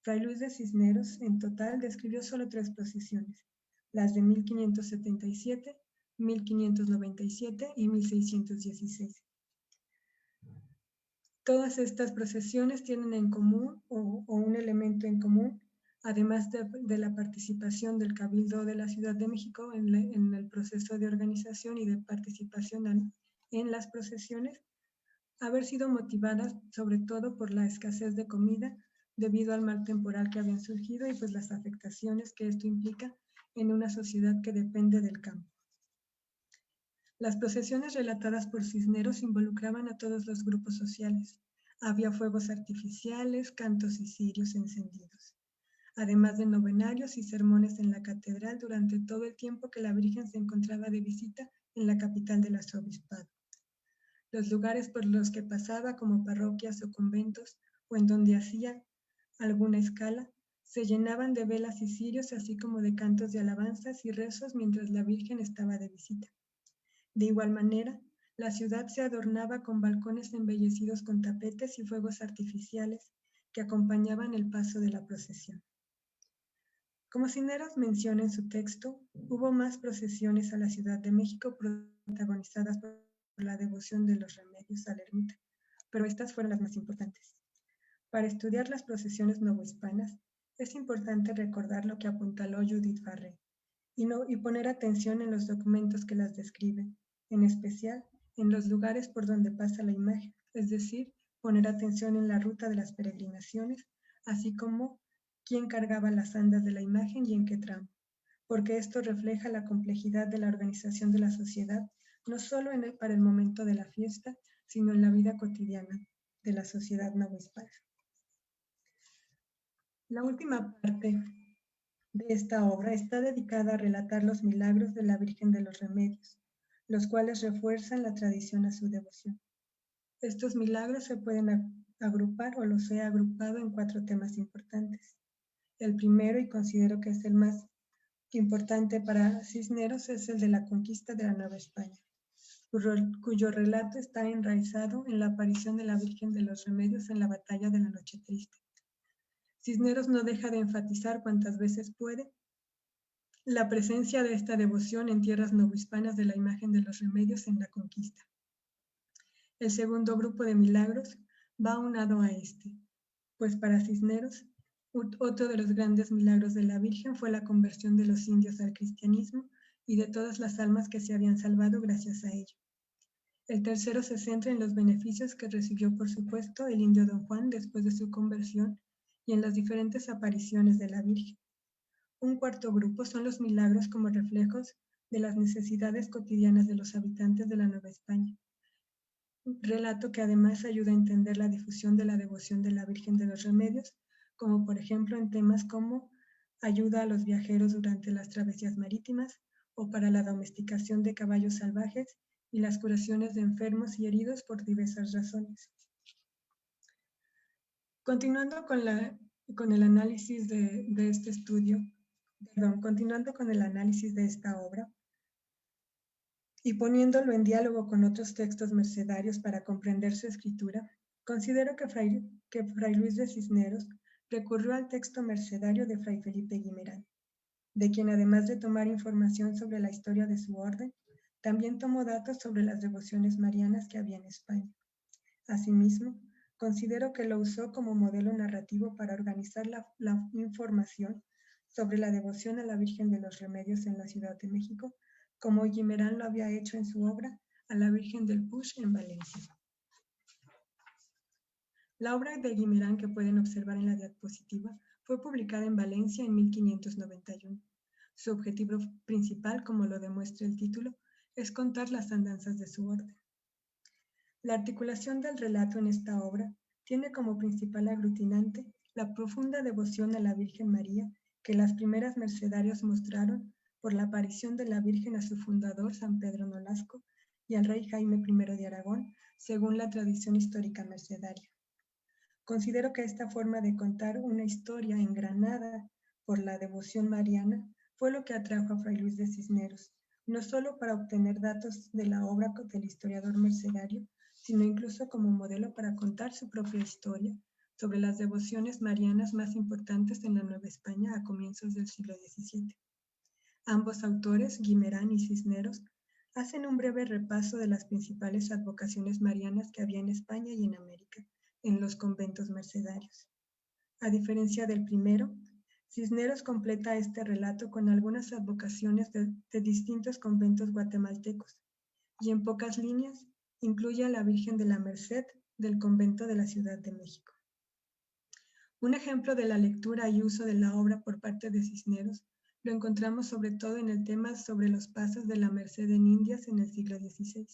Fray Luis de Cisneros, en total, describió solo 3 procesiones, las de 1577, 1597 y 1616. Todas estas procesiones tienen en común o un elemento en común, además de la participación del Cabildo de la Ciudad de México en el proceso de organización y de participación en las procesiones, haber sido motivadas sobre todo por la escasez de comida debido al mal temporal que habían surgido y pues las afectaciones que esto implica en una sociedad que depende del campo. Las procesiones relatadas por Cisneros involucraban a todos los grupos sociales. Había fuegos artificiales, cantos y cirios encendidos, además de novenarios y sermones en la catedral durante todo el tiempo que la Virgen se encontraba de visita en la capital del arzobispado. Los lugares por los que pasaba, como parroquias o conventos, o en donde hacía alguna escala, se llenaban de velas y cirios, así como de cantos de alabanzas y rezos mientras la Virgen estaba de visita. De igual manera, la ciudad se adornaba con balcones embellecidos con tapetes y fuegos artificiales que acompañaban el paso de la procesión. Como Cisneros menciona en su texto, hubo más procesiones a la Ciudad de México protagonizadas por la devoción de los Remedios a la ermita, pero estas fueron las más importantes. Para estudiar las procesiones novohispanas, es importante recordar lo que apuntaló Judith Farré y poner atención en los documentos que las describen, en especial en los lugares por donde pasa la imagen, es decir, poner atención en la ruta de las peregrinaciones, así como quién cargaba las andas de la imagen y en qué tramo, porque esto refleja la complejidad de la organización de la sociedad, no solo para el momento de la fiesta, sino en la vida cotidiana de la sociedad novohispana. La última parte de esta obra está dedicada a relatar los milagros de la Virgen de los Remedios, los cuales refuerzan la tradición a su devoción. Estos milagros se pueden agrupar o los he agrupado en 4 temas importantes. El primero, y considero que es el más importante para Cisneros, es el de la conquista de la Nueva España, cuyo relato está enraizado en la aparición de la Virgen de los Remedios en la batalla de la Noche Triste. Cisneros no deja de enfatizar cuantas veces puede la presencia de esta devoción en tierras novohispanas de la imagen de los Remedios en la conquista. El segundo grupo de milagros va aunado a este, pues para Cisneros, otro de los grandes milagros de la Virgen fue la conversión de los indios al cristianismo y de todas las almas que se habían salvado gracias a ello. El tercero se centra en los beneficios que recibió, por supuesto, el indio Don Juan después de su conversión y en las diferentes apariciones de la Virgen. Un cuarto grupo son los milagros como reflejos de las necesidades cotidianas de los habitantes de la Nueva España. Un relato que además ayuda a entender la difusión de la devoción de la Virgen de los Remedios, como por ejemplo en temas como ayuda a los viajeros durante las travesías marítimas o para la domesticación de caballos salvajes y las curaciones de enfermos y heridos por diversas razones. Continuando con el análisis de este estudio, continuando con el análisis de esta obra y poniéndolo en diálogo con otros textos mercedarios para comprender su escritura, considero que Fray Luis de Cisneros recurrió al texto mercedario de Fray Felipe Guimerán, de quien además de tomar información sobre la historia de su orden, también tomó datos sobre las devociones marianas que había en España. Asimismo, considero que lo usó como modelo narrativo para organizar la información sobre la devoción a la Virgen de los Remedios en la Ciudad de México, como Guimerán lo había hecho en su obra A la Virgen del Puig en Valencia. La obra de Guimerán que pueden observar en la diapositiva fue publicada en Valencia en 1591. Su objetivo principal, como lo demuestra el título, es contar las andanzas de su orden. La articulación del relato en esta obra tiene como principal aglutinante la profunda devoción a la Virgen María que las primeras mercedarios mostraron por la aparición de la Virgen a su fundador, San Pedro Nolasco, y al rey Jaime I de Aragón, según la tradición histórica mercedaria. Considero que esta forma de contar una historia engranada por la devoción mariana fue lo que atrajo a Fray Luis de Cisneros, no solo para obtener datos de la obra del historiador mercedario, sino incluso como modelo para contar su propia historia sobre las devociones marianas más importantes en la Nueva España a comienzos del siglo XVII. Ambos autores, Guimerán y Cisneros, hacen un breve repaso de las principales advocaciones marianas que había en España y en América, en los conventos mercedarios. A diferencia del primero, Cisneros completa este relato con algunas advocaciones de distintos conventos guatemaltecos y en pocas líneas incluye a la Virgen de la Merced del convento de la Ciudad de México. Un ejemplo de la lectura y uso de la obra por parte de Cisneros lo encontramos sobre todo en el tema sobre los pasos de la Merced en Indias en el siglo XVI.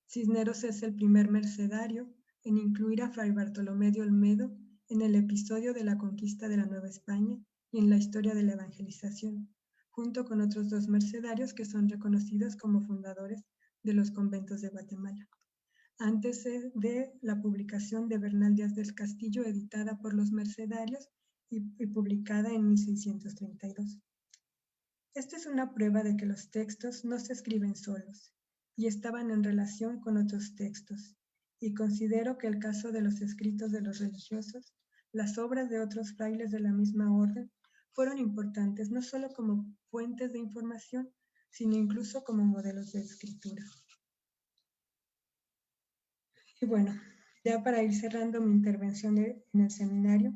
Cisneros es el primer mercedario en incluir a Fray Bartolomé de Olmedo en el episodio de la conquista de la Nueva España y en la historia de la evangelización, junto con otros dos mercedarios que son reconocidos como fundadores de los conventos de Guatemala, antes de la publicación de Bernal Díaz del Castillo, editada por los mercedarios y publicada en 1632. Esta es una prueba de que los textos no se escriben solos y estaban en relación con otros textos, y considero que el caso de los escritos de los religiosos, las obras de otros frailes de la misma orden, fueron importantes no solo como fuentes de información, sino incluso como modelos de escritura. Y bueno, ya para ir cerrando mi intervención en el seminario,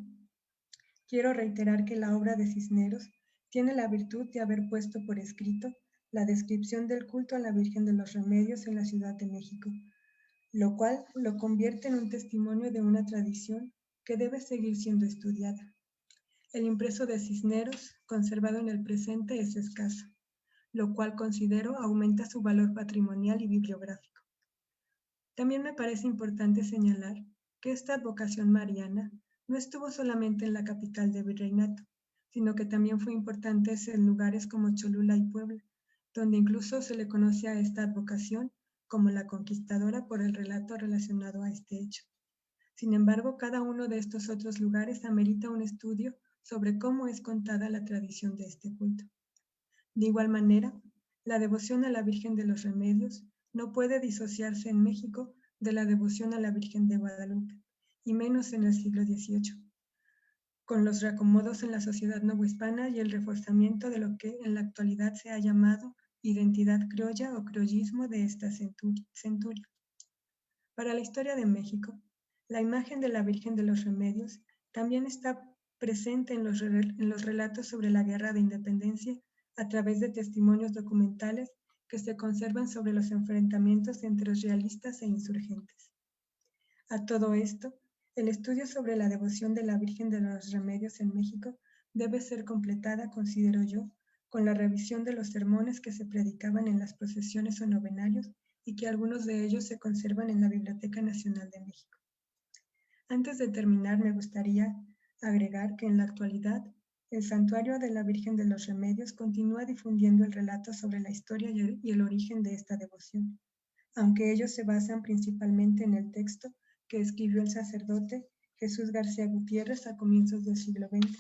quiero reiterar que la obra de Cisneros tiene la virtud de haber puesto por escrito la descripción del culto a la Virgen de los Remedios en la Ciudad de México, lo cual lo convierte en un testimonio de una tradición que debe seguir siendo estudiada. El impreso de Cisneros, conservado en el presente, es escaso, lo cual considero aumenta su valor patrimonial y bibliográfico. También me parece importante señalar que esta advocación mariana no estuvo solamente en la capital del virreinato, sino que también fue importante en lugares como Cholula y Puebla, donde incluso se le conoce a esta advocación como la conquistadora por el relato relacionado a este hecho. Sin embargo, cada uno de estos otros lugares amerita un estudio sobre cómo es contada la tradición de este culto. De igual manera, la devoción a la Virgen de los Remedios no puede disociarse en México de la devoción a la Virgen de Guadalupe, y menos en el siglo XVIII, con los reacomodos en la sociedad novohispana y el reforzamiento de lo que en la actualidad se ha llamado identidad criolla o criollismo de esta centuria. Para la historia de México, la imagen de la Virgen de los Remedios también está presente en los relatos sobre la Guerra de Independencia a través de testimonios documentales que se conservan sobre los enfrentamientos entre los realistas e insurgentes. A todo esto, el estudio sobre la devoción de la Virgen de los Remedios en México debe ser completada, considero yo, con la revisión de los sermones que se predicaban en las procesiones o novenarios y que algunos de ellos se conservan en la Biblioteca Nacional de México. Antes de terminar, me gustaría agregar que en la actualidad, el Santuario de la Virgen de los Remedios continúa difundiendo el relato sobre la historia y el origen de esta devoción, aunque ellos se basan principalmente en el texto que escribió el sacerdote Jesús García Gutiérrez a comienzos del siglo XX,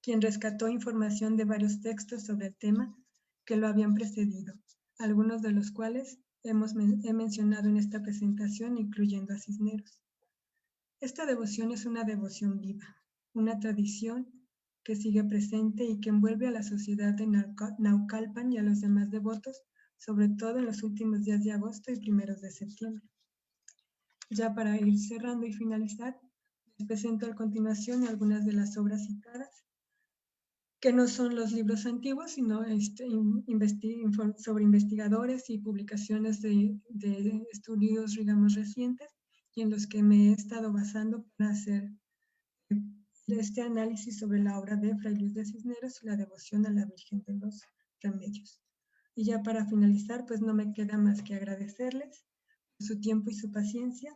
quien rescató información de varios textos sobre el tema que lo habían precedido, algunos de los cuales he mencionado en esta presentación, incluyendo a Cisneros. Esta devoción es una devoción viva, una tradición que sigue presente y que envuelve a la sociedad de Naucalpan y a los demás devotos, sobre todo en los últimos días de agosto y primeros de septiembre. Ya para ir cerrando y finalizar, les presento a continuación algunas de las obras citadas, que no son los libros antiguos, sino sobre investigadores y publicaciones de estudios, digamos, recientes, y en los que me he estado basando para hacer este análisis sobre la obra de Fray Luis de Cisneros y la devoción a la Virgen de los Remedios. Y ya para finalizar, pues no me queda más que agradecerles por su tiempo y su paciencia,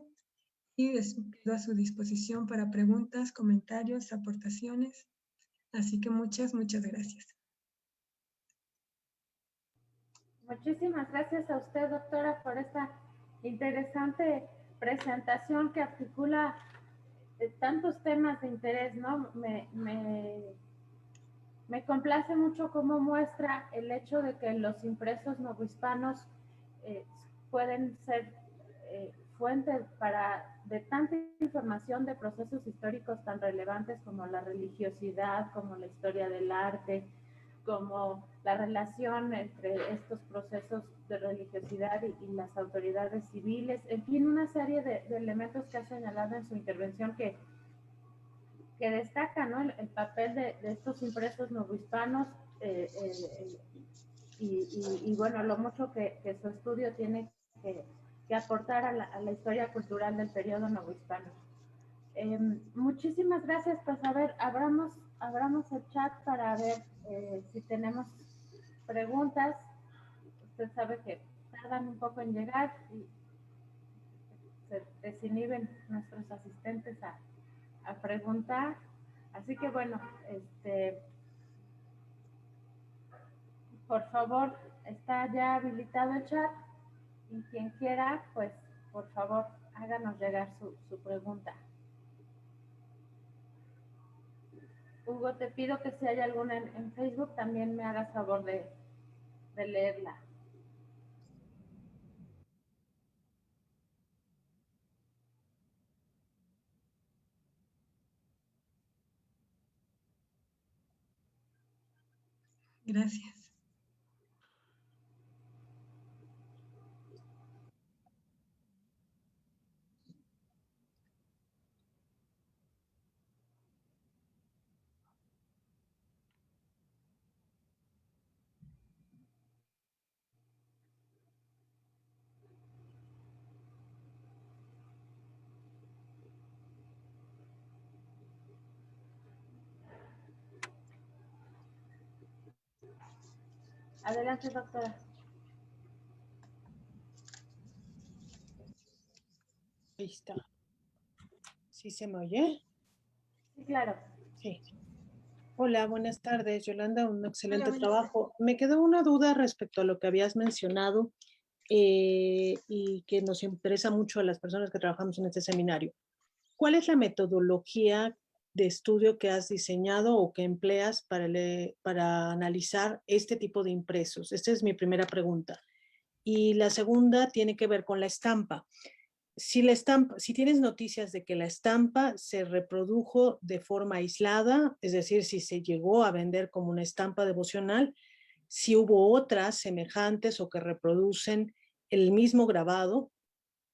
y quedo a su disposición para preguntas, comentarios, aportaciones. Así que muchas gracias. Muchísimas gracias a usted, doctora, por esta interesante presentación que articula tantos temas de interés, ¿no? Me complace mucho cómo muestra el hecho de que los impresos novohispanos pueden ser fuente de tanta información de procesos históricos tan relevantes como la religiosidad, como la historia del arte, como la relación entre estos procesos de religiosidad y las autoridades civiles, en fin, una serie de elementos que ha señalado en su intervención que destaca, ¿no? El papel de estos impresos novohispanos y bueno, lo mucho que su estudio tiene que aportar a la historia cultural del periodo novohispano. Muchísimas gracias. Pues a ver, abramos el chat para ver si tenemos preguntas. Usted sabe que tardan un poco en llegar y se desinhiben nuestros asistentes a preguntar. Así que bueno, por favor, está ya habilitado el chat y quien quiera, pues por favor, háganos llegar su pregunta. Hugo, te pido que si hay alguna en Facebook, también me hagas favor de leerla. Gracias. Adelante, doctora. Ahí está. ¿Sí se me oye? Sí, claro. Sí. Hola, buenas tardes, Yolanda, un excelente Hola, trabajo. Me quedó una duda respecto a lo que habías mencionado y que nos interesa mucho a las personas que trabajamos en este seminario. ¿Cuál es la metodología de estudio que has diseñado o que empleas para analizar este tipo de impresos? Esta es mi primera pregunta. Y la segunda tiene que ver con la estampa. Si tienes noticias de que la estampa se reprodujo de forma aislada, es decir, si se llegó a vender como una estampa devocional, si hubo otras semejantes o que reproducen el mismo grabado,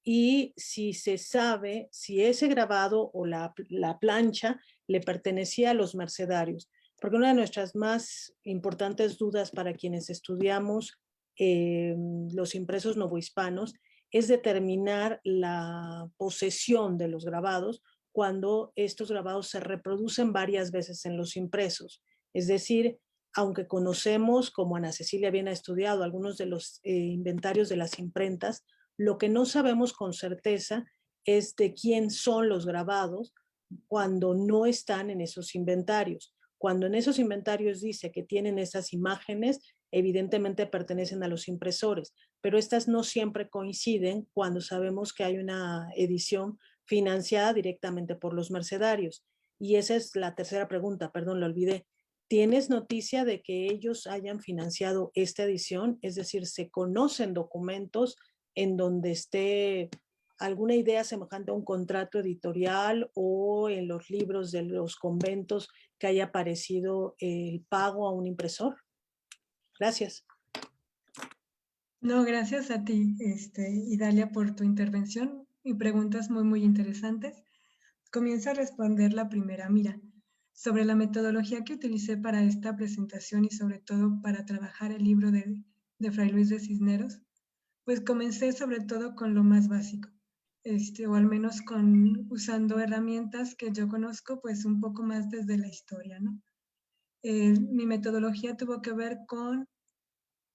y si se sabe si ese grabado o la plancha le pertenecía a los mercedarios. Porque una de nuestras más importantes dudas para quienes estudiamos los impresos novohispanos es determinar la posesión de los grabados cuando estos grabados se reproducen varias veces en los impresos. Es decir, aunque conocemos, como Ana Cecilia bien ha estudiado, algunos de los inventarios de las imprentas, lo que no sabemos con certeza es de quién son los grabados cuando no están en esos inventarios. Cuando en esos inventarios dice que tienen esas imágenes, evidentemente pertenecen a los impresores, pero estas no siempre coinciden cuando sabemos que hay una edición financiada directamente por los mercedarios. Y esa es la tercera pregunta, perdón, lo olvidé. ¿Tienes noticia de que ellos hayan financiado esta edición? Es decir, ¿se conocen documentos en donde esté alguna idea semejante a un contrato editorial o en los libros de los conventos que haya aparecido el pago a un impresor? Gracias. No, gracias a ti, Idalia, por tu intervención y preguntas muy interesantes. Comienzo a responder la primera. Mira, sobre la metodología que utilicé para esta presentación y sobre todo para trabajar el libro de Fray Luis de Cisneros, pues comencé sobre todo con lo más básico. o al menos usando herramientas que yo conozco, pues un poco más desde la historia, ¿no? Mi metodología tuvo que ver con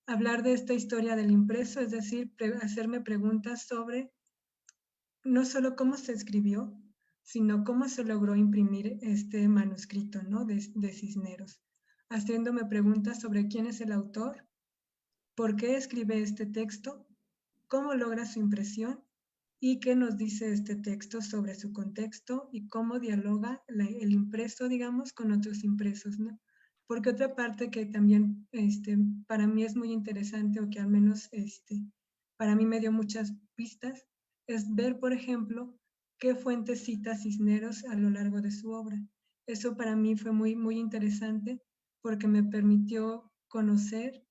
hablar de esta historia del impreso, es decir, hacerme preguntas sobre no solo cómo se escribió, sino cómo se logró imprimir este manuscrito, ¿no? de Cisneros, haciéndome preguntas sobre quién es el autor, por qué escribe este texto, cómo logra su impresión y qué nos dice este texto sobre su contexto y cómo dialoga el impreso, digamos, con otros impresos, ¿no? Porque otra parte que también para mí es muy interesante, o que al menos para mí me dio muchas pistas, es ver, por ejemplo, qué fuentes cita Cisneros a lo largo de su obra. Eso para mí fue muy, muy interesante porque me permitió conocer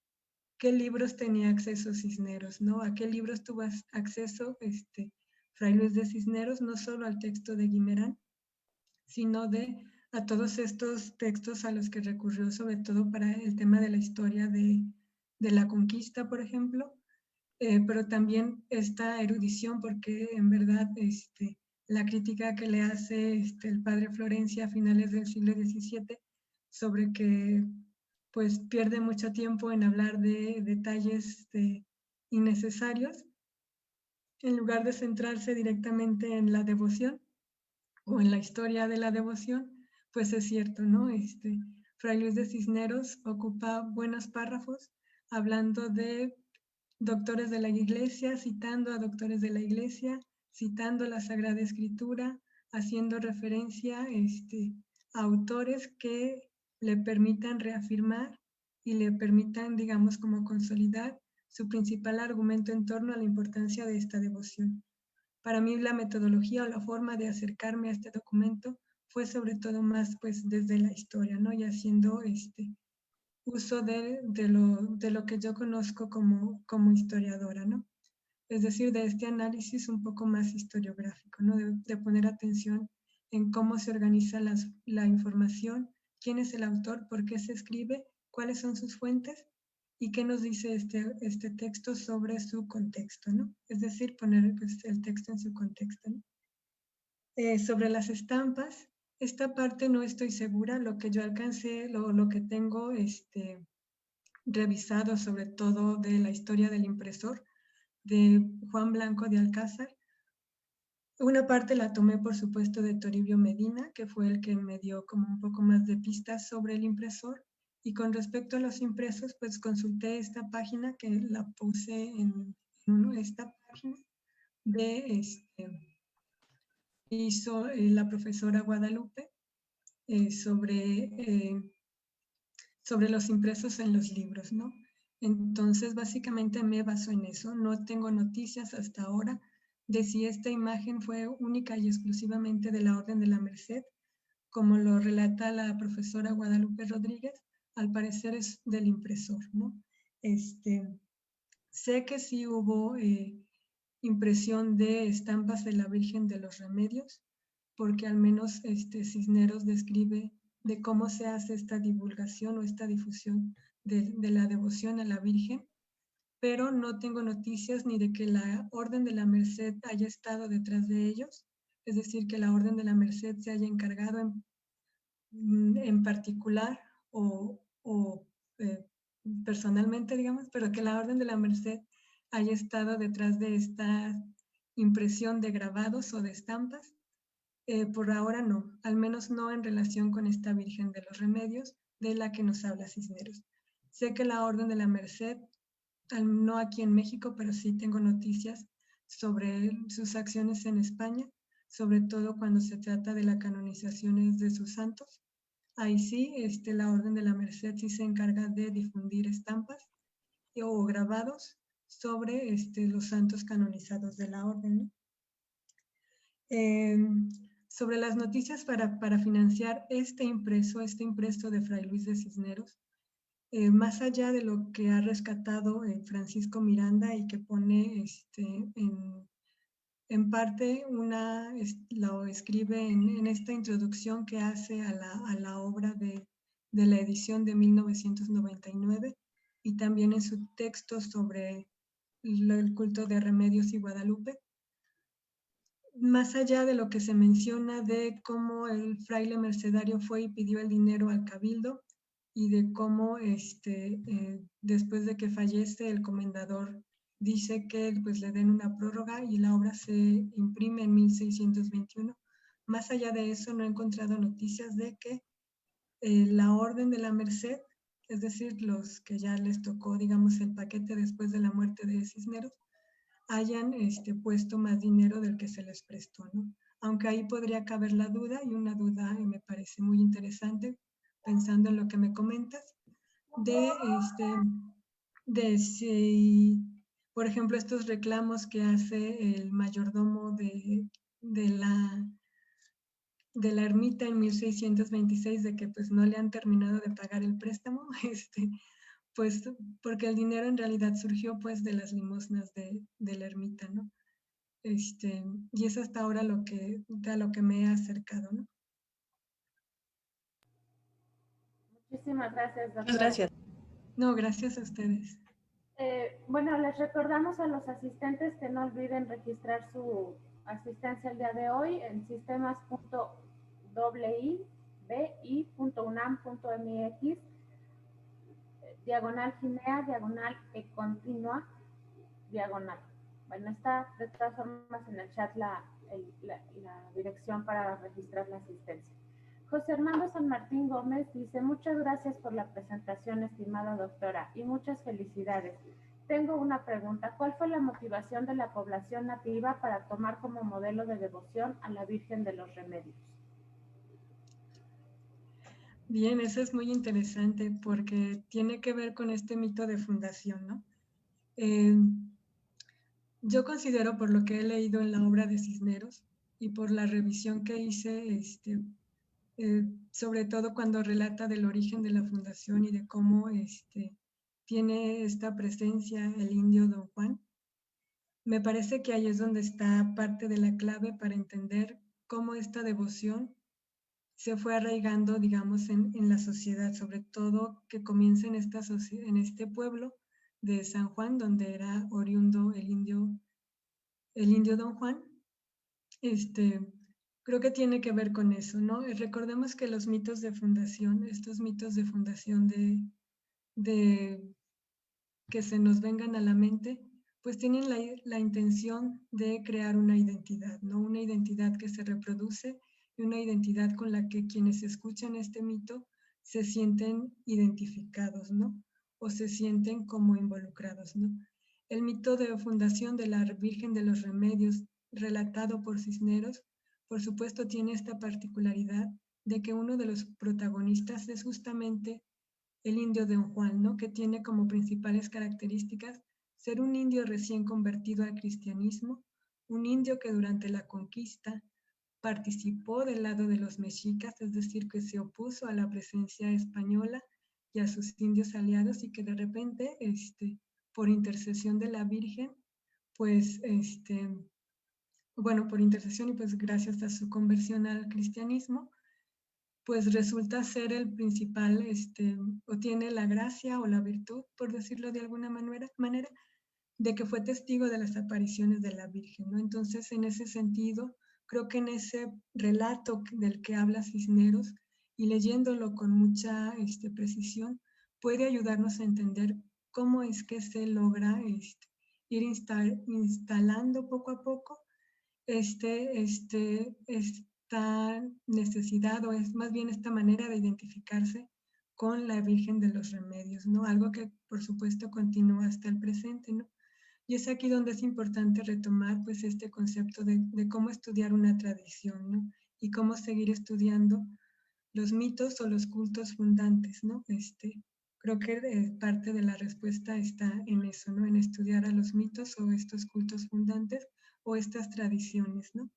qué libros tenía acceso Cisneros, ¿no? A qué libros tuvo acceso Fray Luis de Cisneros, no solo al texto de Guimerán, sino a todos estos textos a los que recurrió, sobre todo para el tema de la historia de la conquista, por ejemplo, pero también esta erudición, porque en verdad la crítica que le hace el padre Florencia a finales del siglo XVII sobre que pues pierde mucho tiempo en hablar de detalles innecesarios, en lugar de centrarse directamente en la devoción o en la historia de la devoción, pues es cierto, ¿no? Fray Luis de Cisneros ocupa buenos párrafos hablando de doctores de la Iglesia, citando a doctores de la Iglesia, citando la Sagrada Escritura, haciendo referencia a autores que le permitan reafirmar y le permitan, digamos, como consolidar su principal argumento en torno a la importancia de esta devoción. Para mí la metodología o la forma de acercarme a este documento fue sobre todo más pues desde la historia, ¿no? Y haciendo uso de lo que yo conozco como historiadora, ¿no? Es decir, de este análisis un poco más historiográfico, ¿no? De poner atención en cómo se organiza la información, quién es el autor, por qué se escribe, cuáles son sus fuentes y qué nos dice este texto sobre su contexto, ¿no? Es decir, poner pues, el texto en su contexto, ¿no? Sobre las estampas, esta parte no estoy segura, lo que yo alcancé, lo que tengo revisado sobre todo de la historia del impresor, de Juan Blanco de Alcázar. Una parte la tomé, por supuesto, de Toribio Medina, que fue el que me dio como un poco más de pistas sobre el impresor. Y con respecto a los impresos, pues consulté esta página que la puse en esta página de hizo la profesora Guadalupe sobre los impresos en los libros, ¿no? Entonces, básicamente me baso en eso. No tengo noticias hasta ahora de si esta imagen fue única y exclusivamente de la Orden de la Merced, como lo relata la profesora Guadalupe Rodríguez, al parecer es del impresor, ¿no? Sé que sí hubo impresión de estampas de la Virgen de los Remedios, porque al menos Cisneros describe de cómo se hace esta divulgación o esta difusión de la devoción a la Virgen, pero no tengo noticias ni de que la Orden de la Merced haya estado detrás de ellos, es decir, que la Orden de la Merced se haya encargado en particular o personalmente, digamos, pero que la Orden de la Merced haya estado detrás de esta impresión de grabados o de estampas. Por ahora no, al menos no en relación con esta Virgen de los Remedios de la que nos habla Cisneros. Sé que la Orden de la Merced, no aquí en México, pero sí tengo noticias sobre sus acciones en España, sobre todo cuando se trata de las canonizaciones de sus santos. Ahí sí, la Orden de la Merced sí se encarga de difundir estampas o grabados sobre los santos canonizados de la Orden, ¿no? Sobre las noticias para financiar este impreso de Fray Luis de Cisneros, más allá de lo que ha rescatado Francisco Miranda y que pone en parte lo escribe en esta introducción que hace a la obra de la edición de 1999 y también en su texto sobre el culto de Remedios y Guadalupe. más allá de lo que se menciona de cómo el fraile mercedario fue y pidió el dinero al cabildo y de cómo después de que fallece el comendador dice que pues le den una prórroga y la obra se imprime en 1621. Más allá de eso no he encontrado noticias de que la Orden de la Merced, es decir, los que ya les tocó, digamos, el paquete después de la muerte de Cisneros, hayan puesto más dinero del que se les prestó, ¿no? Aunque ahí podría caber la duda, y una duda me parece muy interesante, pensando en lo que me comentas, de si, por ejemplo, estos reclamos que hace el mayordomo de la ermita en 1626 de que pues no le han terminado de pagar el préstamo, pues porque el dinero en realidad surgió pues de las limosnas de la ermita, ¿no? Y es hasta ahora a lo que me he acercado, ¿no? Muchísimas gracias, Muchas doctora. gracias. No, gracias a ustedes. Bueno, les recordamos a los asistentes que no olviden registrar su asistencia el día de hoy en sistemas.bi.unam.mx, diagonal Ginea, diagonal continua, diagonal. Bueno, está de todas formas en el chat la dirección para registrar la asistencia. José Armando San Martín Gómez dice: muchas gracias por la presentación, estimada doctora, y muchas felicidades. Tengo una pregunta. ¿Cuál fue la motivación de la población nativa para tomar como modelo de devoción a la Virgen de los Remedios? Bien, eso es muy interesante porque tiene que ver con este mito de fundación, ¿no? Yo considero, por lo que he leído en la obra de Cisneros y por la revisión que hice, sobre todo cuando relata del origen de la fundación y de cómo tiene esta presencia el indio Don Juan, me parece que ahí es donde está parte de la clave para entender cómo esta devoción se fue arraigando, digamos, en la sociedad, sobre todo que comienza en este pueblo de San Juan, donde era oriundo el indio Don Juan. Creo que tiene que ver con eso, ¿no? Recordemos que los mitos de fundación, estos mitos de fundación de que se nos vengan a la mente, pues tienen la intención de crear una identidad, ¿no? Una identidad que se reproduce y una identidad con la que quienes escuchan este mito se sienten identificados, ¿no? O se sienten como involucrados, ¿no? El mito de fundación de la Virgen de los Remedios, relatado por Cisneros, por supuesto tiene esta particularidad de que uno de los protagonistas es justamente el indio Don Juan, ¿no? Que tiene como principales características ser un indio recién convertido al cristianismo, un indio que durante la conquista participó del lado de los mexicas, es decir, que se opuso a la presencia española y a sus indios aliados y que de repente, por intercesión de la Virgen, pues, bueno, por intercesión y pues gracias a su conversión al cristianismo, pues resulta ser el principal, o tiene la gracia o la virtud, por decirlo de alguna manera, de que fue testigo de las apariciones de la Virgen, ¿no? Entonces, en ese sentido, creo que en ese relato del que habla Cisneros y leyéndolo con mucha precisión, puede ayudarnos a entender cómo es que se logra ir instalando poco a poco esta necesidad o es más bien esta manera de identificarse con la Virgen de los Remedios, ¿no? Algo que por supuesto continúa hasta el presente, ¿no? Y es aquí donde es importante retomar pues este concepto de cómo estudiar una tradición, ¿no? Y cómo seguir estudiando los mitos o los cultos fundantes, ¿no? Creo que parte de la respuesta está en eso, ¿no? En estudiar a los mitos o estos cultos fundantes o estas tradiciones, ¿no?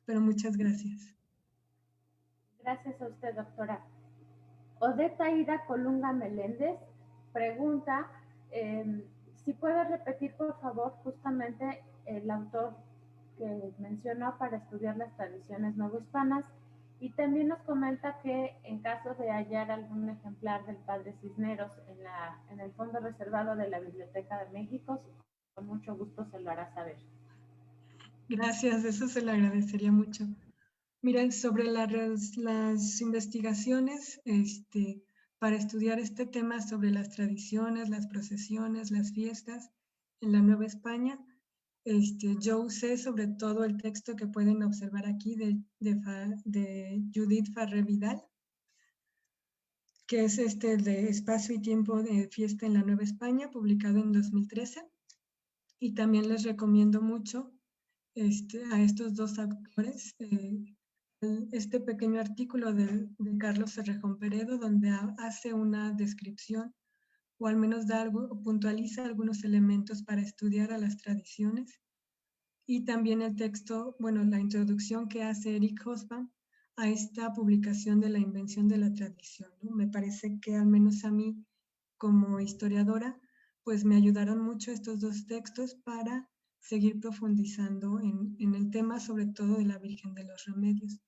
Pero muchas gracias. Gracias a usted, doctora. Odeta Ida Colunga Meléndez pregunta si puede repetir, por favor, justamente el autor que mencionó para estudiar las tradiciones novohispanas, y también nos comenta que en caso de hallar algún ejemplar del Padre Cisneros en el fondo reservado de la Biblioteca de México, con mucho gusto se lo hará saber. Gracias, eso se le agradecería mucho. Miren, sobre las investigaciones para estudiar este tema sobre las tradiciones, las procesiones, las fiestas en la Nueva España, yo usé sobre todo el texto que pueden observar aquí de Judith Farré Vidal, que es de Espacio y Tiempo de Fiesta en la Nueva España, publicado en 2013. Y también les recomiendo mucho a estos dos autores, este pequeño artículo de Carlos Cerrejón Peredo, donde hace una descripción o al menos puntualiza algunos elementos para estudiar a las tradiciones. Y también el texto, bueno, la introducción que hace Eric Hobsbawm a esta publicación de la invención de la tradición, ¿no? Me parece que al menos a mí, como historiadora, pues me ayudaron mucho estos dos textos para seguir profundizando en el tema, sobre todo de la Virgen de los Remedios.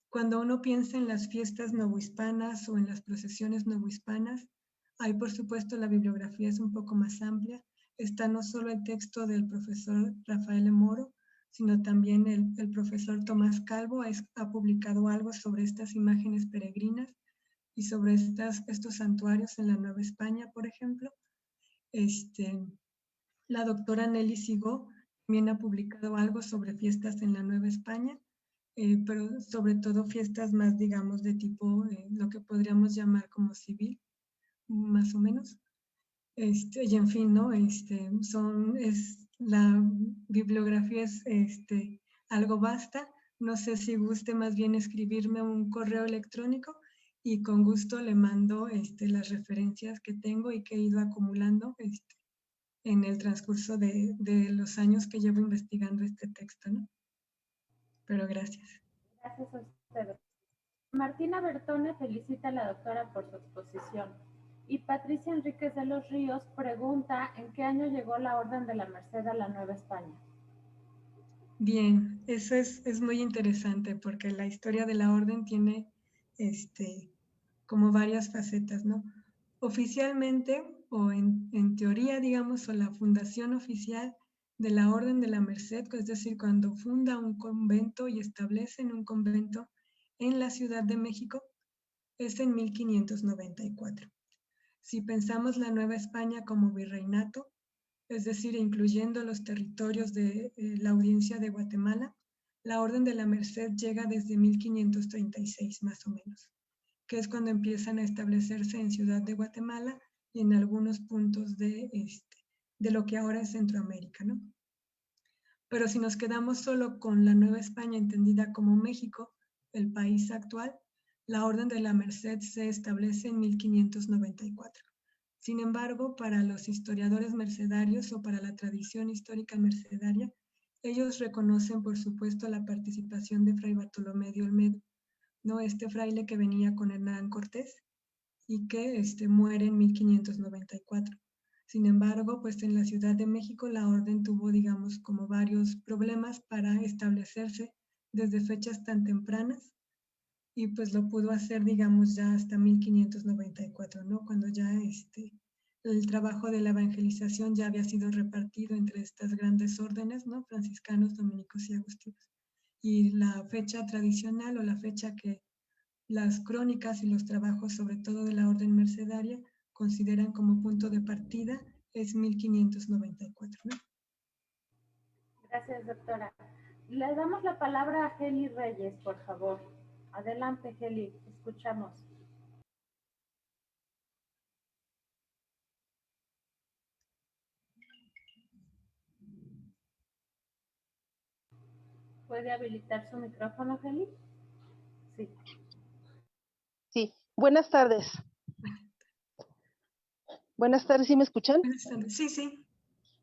Cuando uno piensa en las fiestas novohispanas o en las procesiones novohispanas, ahí por supuesto la bibliografía es un poco más amplia. Está no solo el texto del profesor Rafael Moro, sino también el profesor Tomás Calvo ha publicado algo sobre estas imágenes peregrinas y sobre estos santuarios en la Nueva España, por ejemplo. La doctora Nelly Sigó también ha publicado algo sobre fiestas en la Nueva España, pero sobre todo fiestas más, digamos, de tipo, lo que podríamos llamar como civil, más o menos. Y en fin, ¿no? La bibliografía es algo vasta. No sé si guste más bien escribirme un correo electrónico y con gusto le mando las referencias que tengo y que he ido acumulando en el transcurso de los años que llevo investigando este texto, ¿no? Pero gracias. Gracias a usted. Martina Bertone felicita a la doctora por su exposición. Y Patricia Enríquez de los Ríos pregunta en qué año llegó la Orden de la Merced a la Nueva España. Bien, eso es muy interesante porque la historia de la orden tiene como varias facetas, ¿no? Oficialmente o en teoría, digamos, o la fundación oficial de la Orden de la Merced, es decir, cuando funda un convento y establecen un convento en la Ciudad de México, es en 1594. Si pensamos la Nueva España como virreinato, es decir, incluyendo los territorios de la Audiencia de Guatemala, la Orden de la Merced llega desde 1536 más o menos, que es cuando empiezan a establecerse en Ciudad de Guatemala y en algunos puntos de lo que ahora es Centroamérica, ¿no? Pero si nos quedamos solo con la Nueva España entendida como México, el país actual, la Orden de la Merced se establece en 1594. Sin embargo, para los historiadores mercedarios o para la tradición histórica mercedaria, ellos reconocen, por supuesto, la participación de Fray Bartolomé de Olmedo, ¿no? Este fraile que venía con Hernán Cortés y que muere en 1594. Sin embargo, pues en la Ciudad de México la orden tuvo, digamos, como varios problemas para establecerse desde fechas tan tempranas y pues lo pudo hacer, digamos, ya hasta 1594, ¿no? Cuando ya el trabajo de la evangelización ya había sido repartido entre estas grandes órdenes, ¿no? Franciscanos, dominicos y agustinos. Y la fecha tradicional o la fecha que las crónicas y los trabajos, sobre todo de la orden mercedaria, consideran como punto de partida es 1594, ¿no? Gracias, doctora. Le damos la palabra a Heli Reyes, por favor. Adelante, Heli, escuchamos. ¿Puede habilitar su micrófono, Heli? Sí. Sí, buenas tardes. Buenas tardes, ¿sí me escuchan? Buenas tardes. Sí, sí.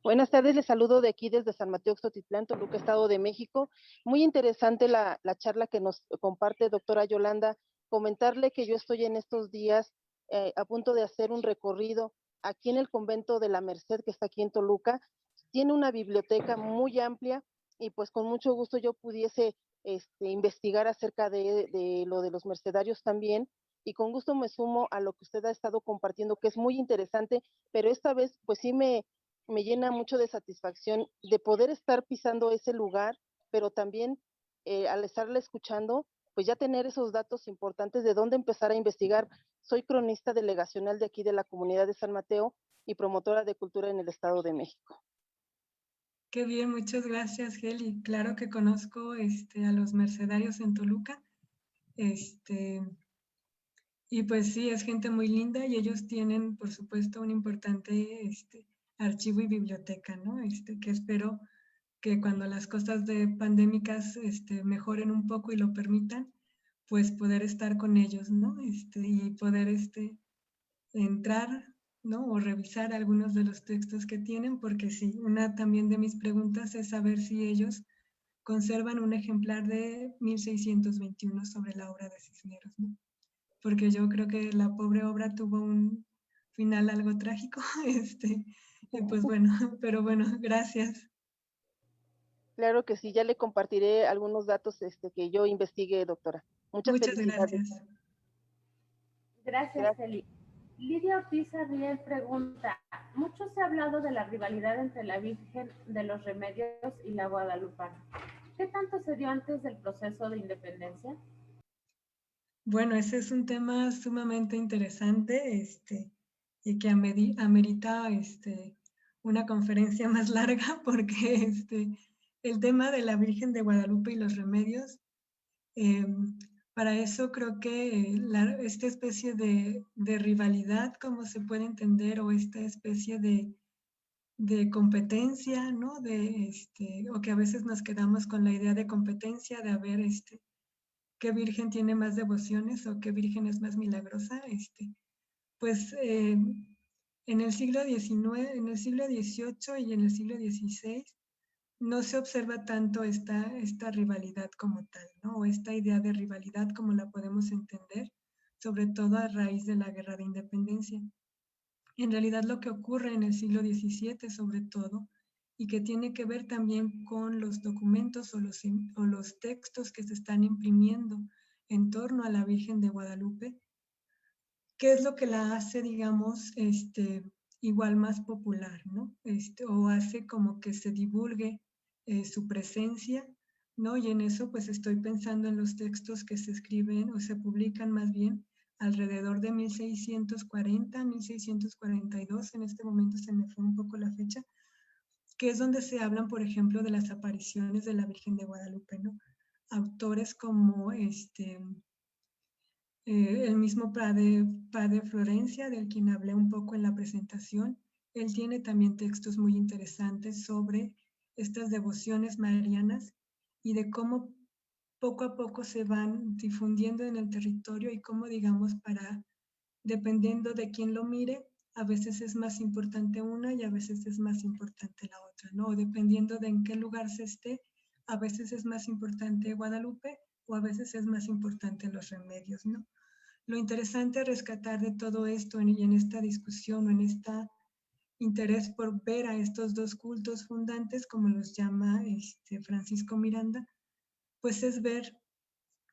Buenas tardes, les saludo de aquí desde San Mateo Xotitlán, Toluca, Estado de México. Muy interesante la charla que nos comparte doctora Yolanda. Comentarle que yo estoy en estos días a punto de hacer un recorrido aquí en el convento de la Merced, que está aquí en Toluca. Tiene una biblioteca muy amplia y pues con mucho gusto yo pudiese investigar acerca de lo de los mercedarios también. Y con gusto me sumo a lo que usted ha estado compartiendo, que es muy interesante, pero esta vez pues sí me me llena mucho de satisfacción de poder estar pisando ese lugar, pero también al estarla escuchando, pues ya tener esos datos importantes de dónde empezar a investigar. Soy cronista delegacional de aquí de la comunidad de San Mateo y promotora de cultura en el Estado de México. Qué bien, muchas gracias, Heli. Claro que conozco a los mercedarios en Toluca. Y pues sí, es gente muy linda y ellos tienen, por supuesto, un importante archivo y biblioteca, ¿no? Que espero que cuando las cosas de pandémicas mejoren un poco y lo permitan, pues poder estar con ellos, ¿no? Y poder entrar, ¿no? O revisar algunos de los textos que tienen, porque sí, una también de mis preguntas es saber si ellos conservan un ejemplar de 1621 sobre la obra de Cisneros, ¿no? Porque yo creo que la pobre obra tuvo un final algo trágico, y pues bueno, pero bueno, gracias. Claro que sí, ya le compartiré algunos datos que yo investigué, doctora. Muchas Muchas felicidades. gracias. Gracias, Gracias. Eli. Lidia Ortiz Arriel pregunta, mucho se ha hablado de la rivalidad entre la Virgen de los Remedios y la Guadalupana. ¿Qué tanto se dio antes del proceso de independencia? Bueno, ese es un tema sumamente interesante, y que amerita, una conferencia más larga, porque, el tema de la Virgen de Guadalupe y los remedios, para eso creo que esta especie de rivalidad, como se puede entender, o esta especie de competencia, ¿no? O que a veces nos quedamos con la idea de competencia, de haber, qué virgen tiene más devociones o qué virgen es más milagrosa, pues en el siglo XIX, en el siglo XVIII y en el siglo XVI no se observa tanto esta rivalidad como tal, ¿no? O esta idea de rivalidad como la podemos entender, sobre todo a raíz de la Guerra de Independencia. En realidad lo que ocurre en el siglo XVII sobre todo, y que tiene que ver también con los documentos o los textos que se están imprimiendo en torno a la Virgen de Guadalupe, ¿qué es lo que la hace, digamos, igual más popular, ¿no? O hace como que se divulgue su presencia, ¿no? Y en eso pues estoy pensando en los textos que se escriben o se publican más bien alrededor de 1640, 1642, en este momento se me fue un poco la fecha, que es donde se hablan, por ejemplo, de las apariciones de la Virgen de Guadalupe, ¿no? Autores como el mismo padre Florencia, del quien hablé un poco en la presentación, él tiene también textos muy interesantes sobre estas devociones marianas y de cómo poco a poco se van difundiendo en el territorio y cómo, digamos, dependiendo de quién lo mire, a veces es más importante una y a veces es más importante la otra, ¿no? O dependiendo de en qué lugar se esté, a veces es más importante Guadalupe o a veces es más importante los remedios, ¿no? Lo interesante rescatar de todo esto y en esta discusión o en este interés por ver a estos dos cultos fundantes, como los llama Francisco Miranda, pues es ver,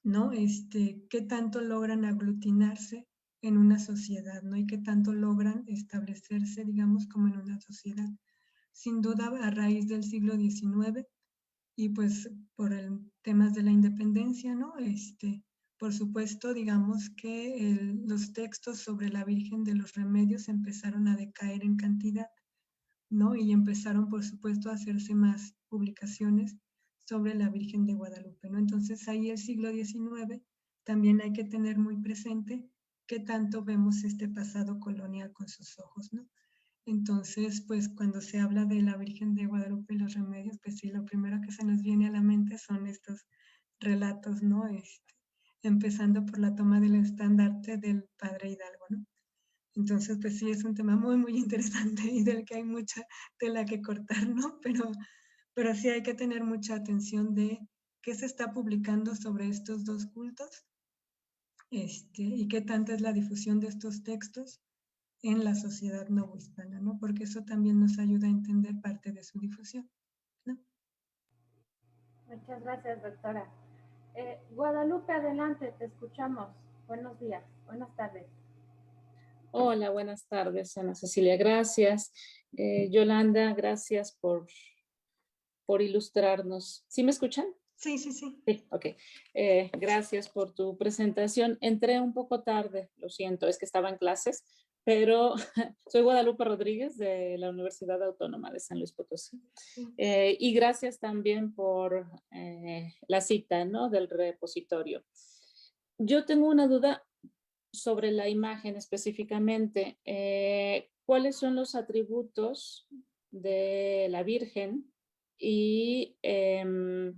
¿no? Qué tanto logran aglutinarse en una sociedad, ¿no? Y qué tanto logran establecerse, digamos, como en una sociedad. Sin duda, a raíz del siglo XIX y pues por el temas de la independencia, ¿no? Por supuesto, digamos que los textos sobre la Virgen de los Remedios empezaron a decaer en cantidad, ¿no? Y empezaron, por supuesto, a hacerse más publicaciones sobre la Virgen de Guadalupe, ¿no? Entonces ahí el siglo XIX también hay que tener muy presente qué tanto vemos este pasado colonial con sus ojos, ¿no? Entonces, pues cuando se habla de la Virgen de Guadalupe y los remedios, pues sí, lo primero que se nos viene a la mente son estos relatos, ¿no? Empezando por la toma del estandarte del padre Hidalgo, ¿no? Entonces, pues sí, es un tema muy, muy interesante y del que hay mucha tela que cortar, ¿no? Pero sí hay que tener mucha atención de qué se está publicando sobre estos dos cultos, y qué tanta es la difusión de estos textos en la sociedad novohispana, ¿no? Porque eso también nos ayuda a entender parte de su difusión, ¿no? Muchas gracias, doctora. Guadalupe, adelante, te escuchamos. Buenos días, buenas tardes. Hola, buenas tardes, Ana Cecilia, gracias. Yolanda, gracias por ilustrarnos. ¿Sí me escuchan? Sí, sí, sí. Sí, ok. Gracias por tu presentación. Entré un poco tarde, lo siento, es que estaba en clases, pero soy Guadalupe Rodríguez de la Universidad Autónoma de San Luis Potosí. Y gracias también por la cita, ¿no?, del repositorio. Yo tengo una duda sobre la imagen específicamente. ¿Cuáles son los atributos de la Virgen? Y te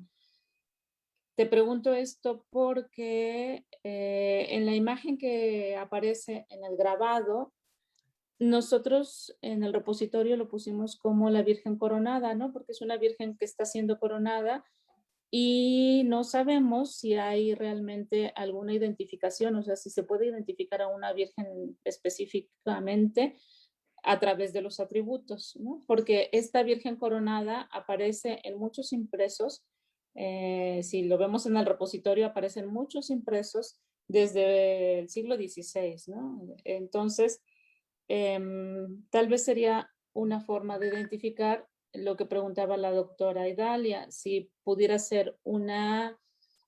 pregunto esto porque en la imagen que aparece en el grabado, nosotros en el repositorio lo pusimos como la Virgen coronada, ¿no? Porque es una Virgen que está siendo coronada y no sabemos si hay realmente alguna identificación, o sea, si se puede identificar a una Virgen específicamente a través de los atributos, ¿no? Porque esta Virgen coronada aparece en muchos impresos. Si lo vemos en el repositorio, aparecen muchos impresos desde el siglo XVI, ¿no? Entonces, tal vez sería una forma de identificar lo que preguntaba la doctora Idalia, si pudiera ser una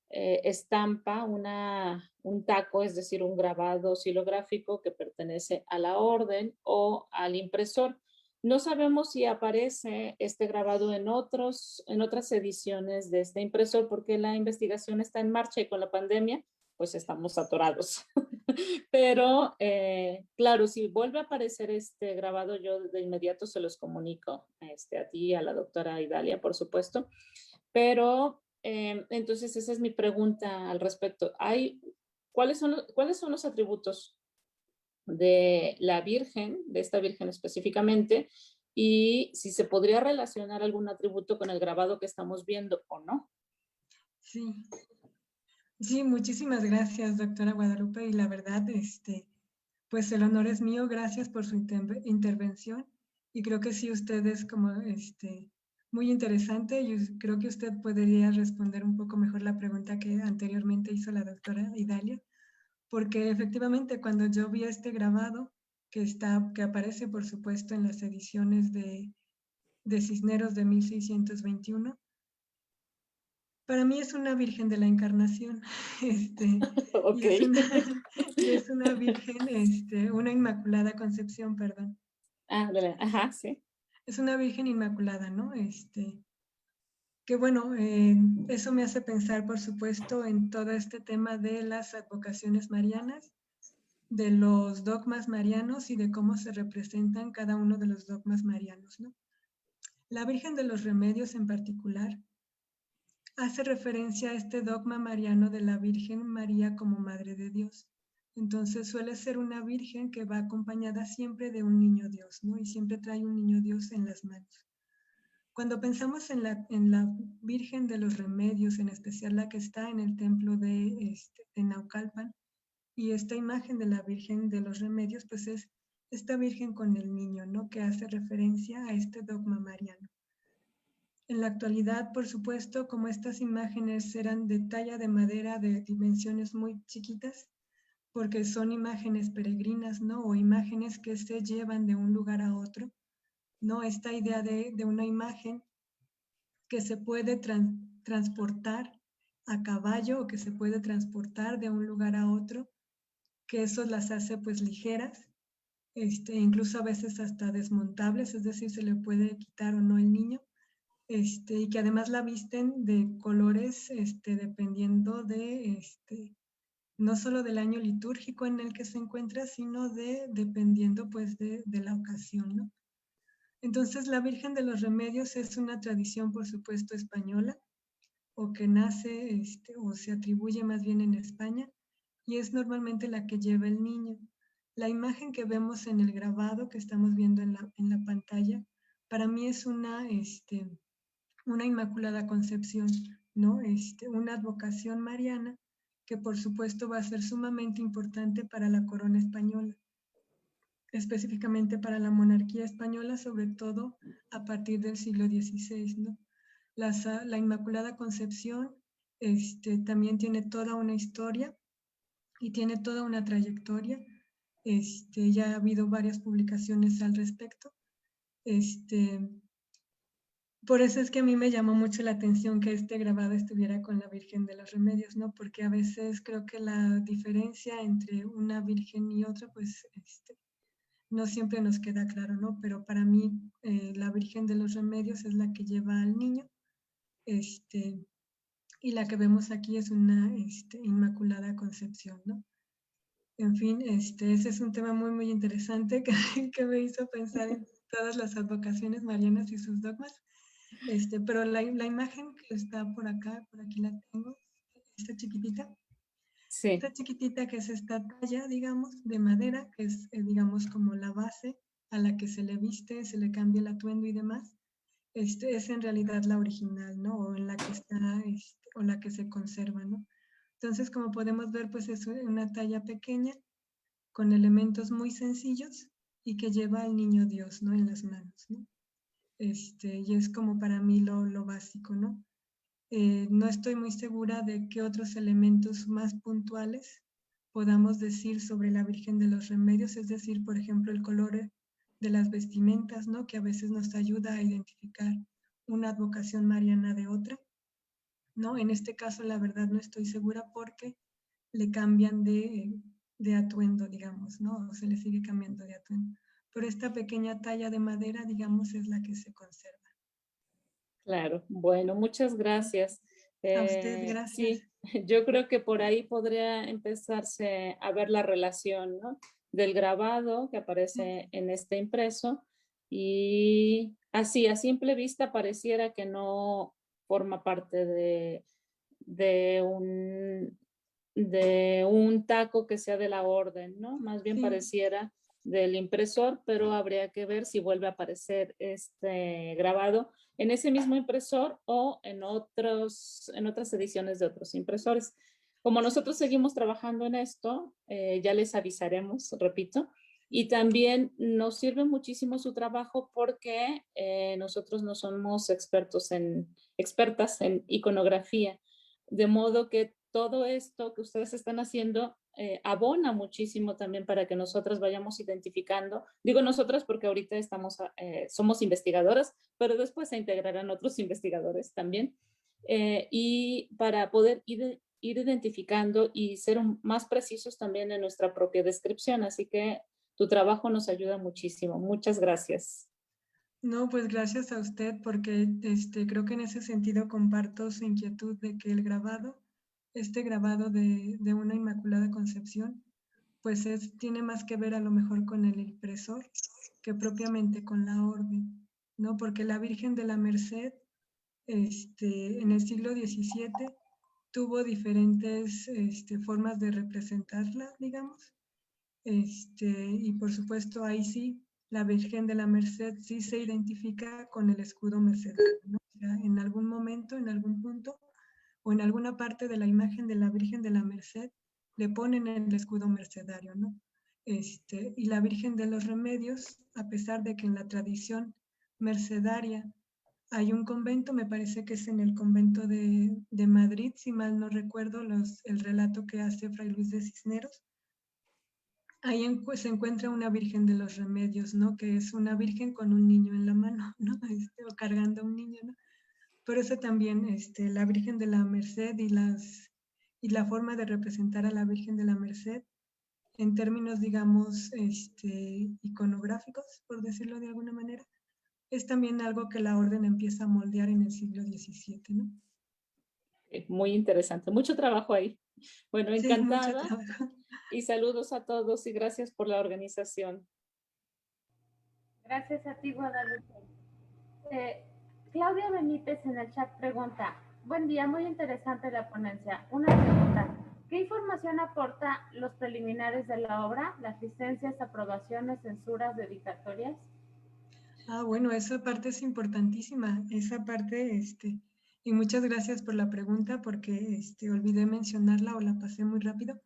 estampa, un taco, es decir, un grabado xilográfico que pertenece a la orden o al impresor. No sabemos si aparece este grabado en otras ediciones de este impresor porque la investigación está en marcha y con la pandemia pues estamos atorados. Pero claro, si vuelve a aparecer este grabado, yo de inmediato se los comunico a ti y a la doctora Idalia, por supuesto. Pero entonces esa es mi pregunta al respecto. ¿Cuáles son los atributos de la Virgen, de esta Virgen específicamente, y si se podría relacionar algún atributo con el grabado que estamos viendo o no? Sí. Sí, muchísimas gracias, doctora Guadalupe, y la verdad, pues el honor es mío, gracias por su intervención, y creo que sí, usted es como, muy interesante, y creo que usted podría responder un poco mejor la pregunta que anteriormente hizo la doctora Idalia, porque efectivamente cuando yo vi este grabado, que aparece por supuesto en las ediciones de Cisneros de 1621, para mí es una Virgen de la Encarnación, Ok. y es una Virgen, una Inmaculada Concepción, perdón. Ajá, sí. Es una Virgen Inmaculada, ¿no? Que bueno, eso me hace pensar, por supuesto, en todo este tema de las advocaciones marianas, de los dogmas marianos y de cómo se representan cada uno de los dogmas marianos, ¿no? La Virgen de los Remedios en particular hace referencia a este dogma mariano de la Virgen María como Madre de Dios. Entonces suele ser una Virgen que va acompañada siempre de un niño Dios, ¿no? Y siempre trae un niño Dios en las manos. Cuando pensamos en la Virgen de los Remedios, en especial la que está en el templo de Naucalpan, y esta imagen de la Virgen de los Remedios, pues es esta Virgen con el niño, ¿no? Que hace referencia a este dogma mariano. En la actualidad, por supuesto, como estas imágenes eran de talla de madera de dimensiones muy chiquitas, porque son imágenes peregrinas, ¿no? O imágenes que se llevan de un lugar a otro, ¿no? Esta idea de una imagen que se puede transportar a caballo o que se puede transportar de un lugar a otro, que eso las hace pues ligeras, incluso a veces hasta desmontables, es decir, se le puede quitar o no el niño, y que además la visten de colores, dependiendo de, no solo del año litúrgico en el que se encuentra, sino dependiendo pues de la ocasión, ¿no? Entonces la Virgen de los Remedios es una tradición, por supuesto, española, o que nace, o se atribuye más bien en España, y es normalmente la que lleva el niño. La imagen que vemos en el grabado que estamos viendo en la pantalla, para mí es una Inmaculada Concepción, ¿no? Una advocación mariana que por supuesto va a ser sumamente importante para la corona española, específicamente para la monarquía española, sobre todo a partir del siglo XVI, ¿no? La Inmaculada Concepción también tiene toda una historia y tiene toda una trayectoria, Ya ha habido varias publicaciones al respecto. Por eso es que a mí me llamó mucho la atención que este grabado estuviera con la Virgen de los Remedios, ¿no? Porque a veces creo que la diferencia entre una virgen y otra, pues, no siempre nos queda claro, ¿no? Pero para mí, la Virgen de los Remedios es la que lleva al niño, y la que vemos aquí es una Inmaculada Concepción, ¿no? En fin, ese es un tema muy, muy interesante que me hizo pensar en todas las advocaciones marianas y sus dogmas. Pero la imagen que está por acá, por aquí la tengo, esta chiquitita. Sí. Esta chiquitita que es esta talla, digamos, de madera, que es, digamos, como la base a la que se le viste, se le cambia el atuendo y demás. Es en realidad la original, ¿no? O en la que está, o la que se conserva, ¿no? Entonces, como podemos ver, pues es una talla pequeña, con elementos muy sencillos y que lleva al niño Dios, ¿no? En las manos, ¿no? Y es como para mí lo básico, ¿no? No estoy muy segura de qué otros elementos más puntuales podamos decir sobre la Virgen de los Remedios, es decir, por ejemplo, el color de las vestimentas, ¿no? Que a veces nos ayuda a identificar una advocación mariana de otra, ¿no? En este caso, la verdad, no estoy segura porque le cambian de atuendo, digamos, ¿no? O se le sigue cambiando de atuendo. Pero esta pequeña talla de madera, digamos, es la que se conserva. Claro, bueno, muchas gracias. A usted, gracias. Sí, yo creo que por ahí podría empezarse a ver la relación, ¿no? Del grabado que aparece en este impreso y así, a simple vista pareciera que no forma parte de un taco que sea de la orden, ¿no? Más bien Sí. pareciera del impresor, pero habría que ver si vuelve a aparecer este grabado en ese mismo impresor o en otras ediciones de otros impresores. Como nosotros seguimos trabajando en esto, ya les avisaremos, repito, y también nos sirve muchísimo su trabajo porque nosotros no somos expertas en iconografía, de modo que todo esto que ustedes están haciendo abona muchísimo también para que nosotras vayamos identificando. Digo nosotras porque ahorita somos investigadoras, pero después se integrarán otros investigadores también. Y para poder ir identificando y ser más precisos también en nuestra propia descripción. Así que tu trabajo nos ayuda muchísimo. Muchas gracias. No, pues gracias a usted porque creo que en ese sentido comparto su inquietud de que el grabado, este grabado de una Inmaculada Concepción, pues tiene más que ver a lo mejor con el impresor que propiamente con la orden, ¿no? Porque la Virgen de la Merced, en el siglo XVII tuvo diferentes formas de representarla, digamos. Y por supuesto ahí sí, la Virgen de la Merced sí se identifica con el escudo mercedario, ¿no? O sea, en algún momento, en algún punto, o en alguna parte de la imagen de la Virgen de la Merced, le ponen el escudo mercedario, ¿no? Y la Virgen de los Remedios, a pesar de que en la tradición mercedaria hay un convento, me parece que es en el convento de Madrid, si mal no recuerdo el relato que hace Fray Luis de Cisneros. Ahí se encuentra una Virgen de los Remedios, ¿no? Que es una virgen con un niño en la mano, ¿no? O cargando a un niño, ¿no? Por eso también la Virgen de la Merced y la forma de representar a la Virgen de la Merced en términos, digamos, iconográficos, por decirlo de alguna manera, es también algo que la orden empieza a moldear en el siglo XVII, ¿no? Muy interesante, mucho trabajo ahí. Bueno, encantada. Sí, mucho trabajo. Y saludos a todos y gracias por la organización. Gracias a ti, Guadalupe. Claudia Benítez en el chat pregunta, buen día, muy interesante la ponencia. Una pregunta, ¿qué información aporta los preliminares de la obra, las licencias, aprobaciones, censuras, dedicatorias? Ah, bueno, esa parte es importantísima, esa parte, y muchas gracias por la pregunta porque olvidé mencionarla o la pasé muy rápido.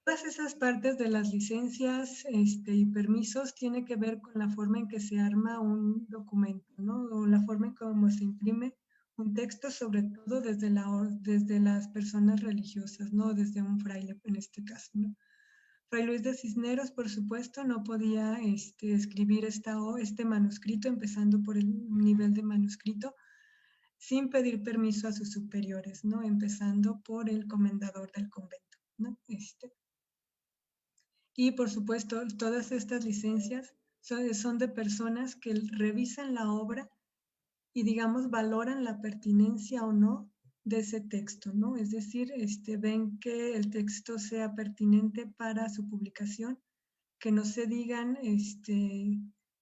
Todas esas partes de las licencias y permisos tiene que ver con la forma en que se arma un documento, ¿no? O la forma en cómo se imprime un texto, sobre todo desde las personas religiosas, ¿no? Desde un fraile en este caso, ¿no? Fray Luis de Cisneros, por supuesto, no podía escribir este manuscrito, empezando por el nivel de manuscrito, sin pedir permiso a sus superiores, ¿no? Empezando por el comendador del convento, ¿no? Y por supuesto, todas estas licencias son de personas que revisan la obra y, digamos, valoran la pertinencia o no de ese texto, ¿no? Es decir, ven que el texto sea pertinente para su publicación, que no se digan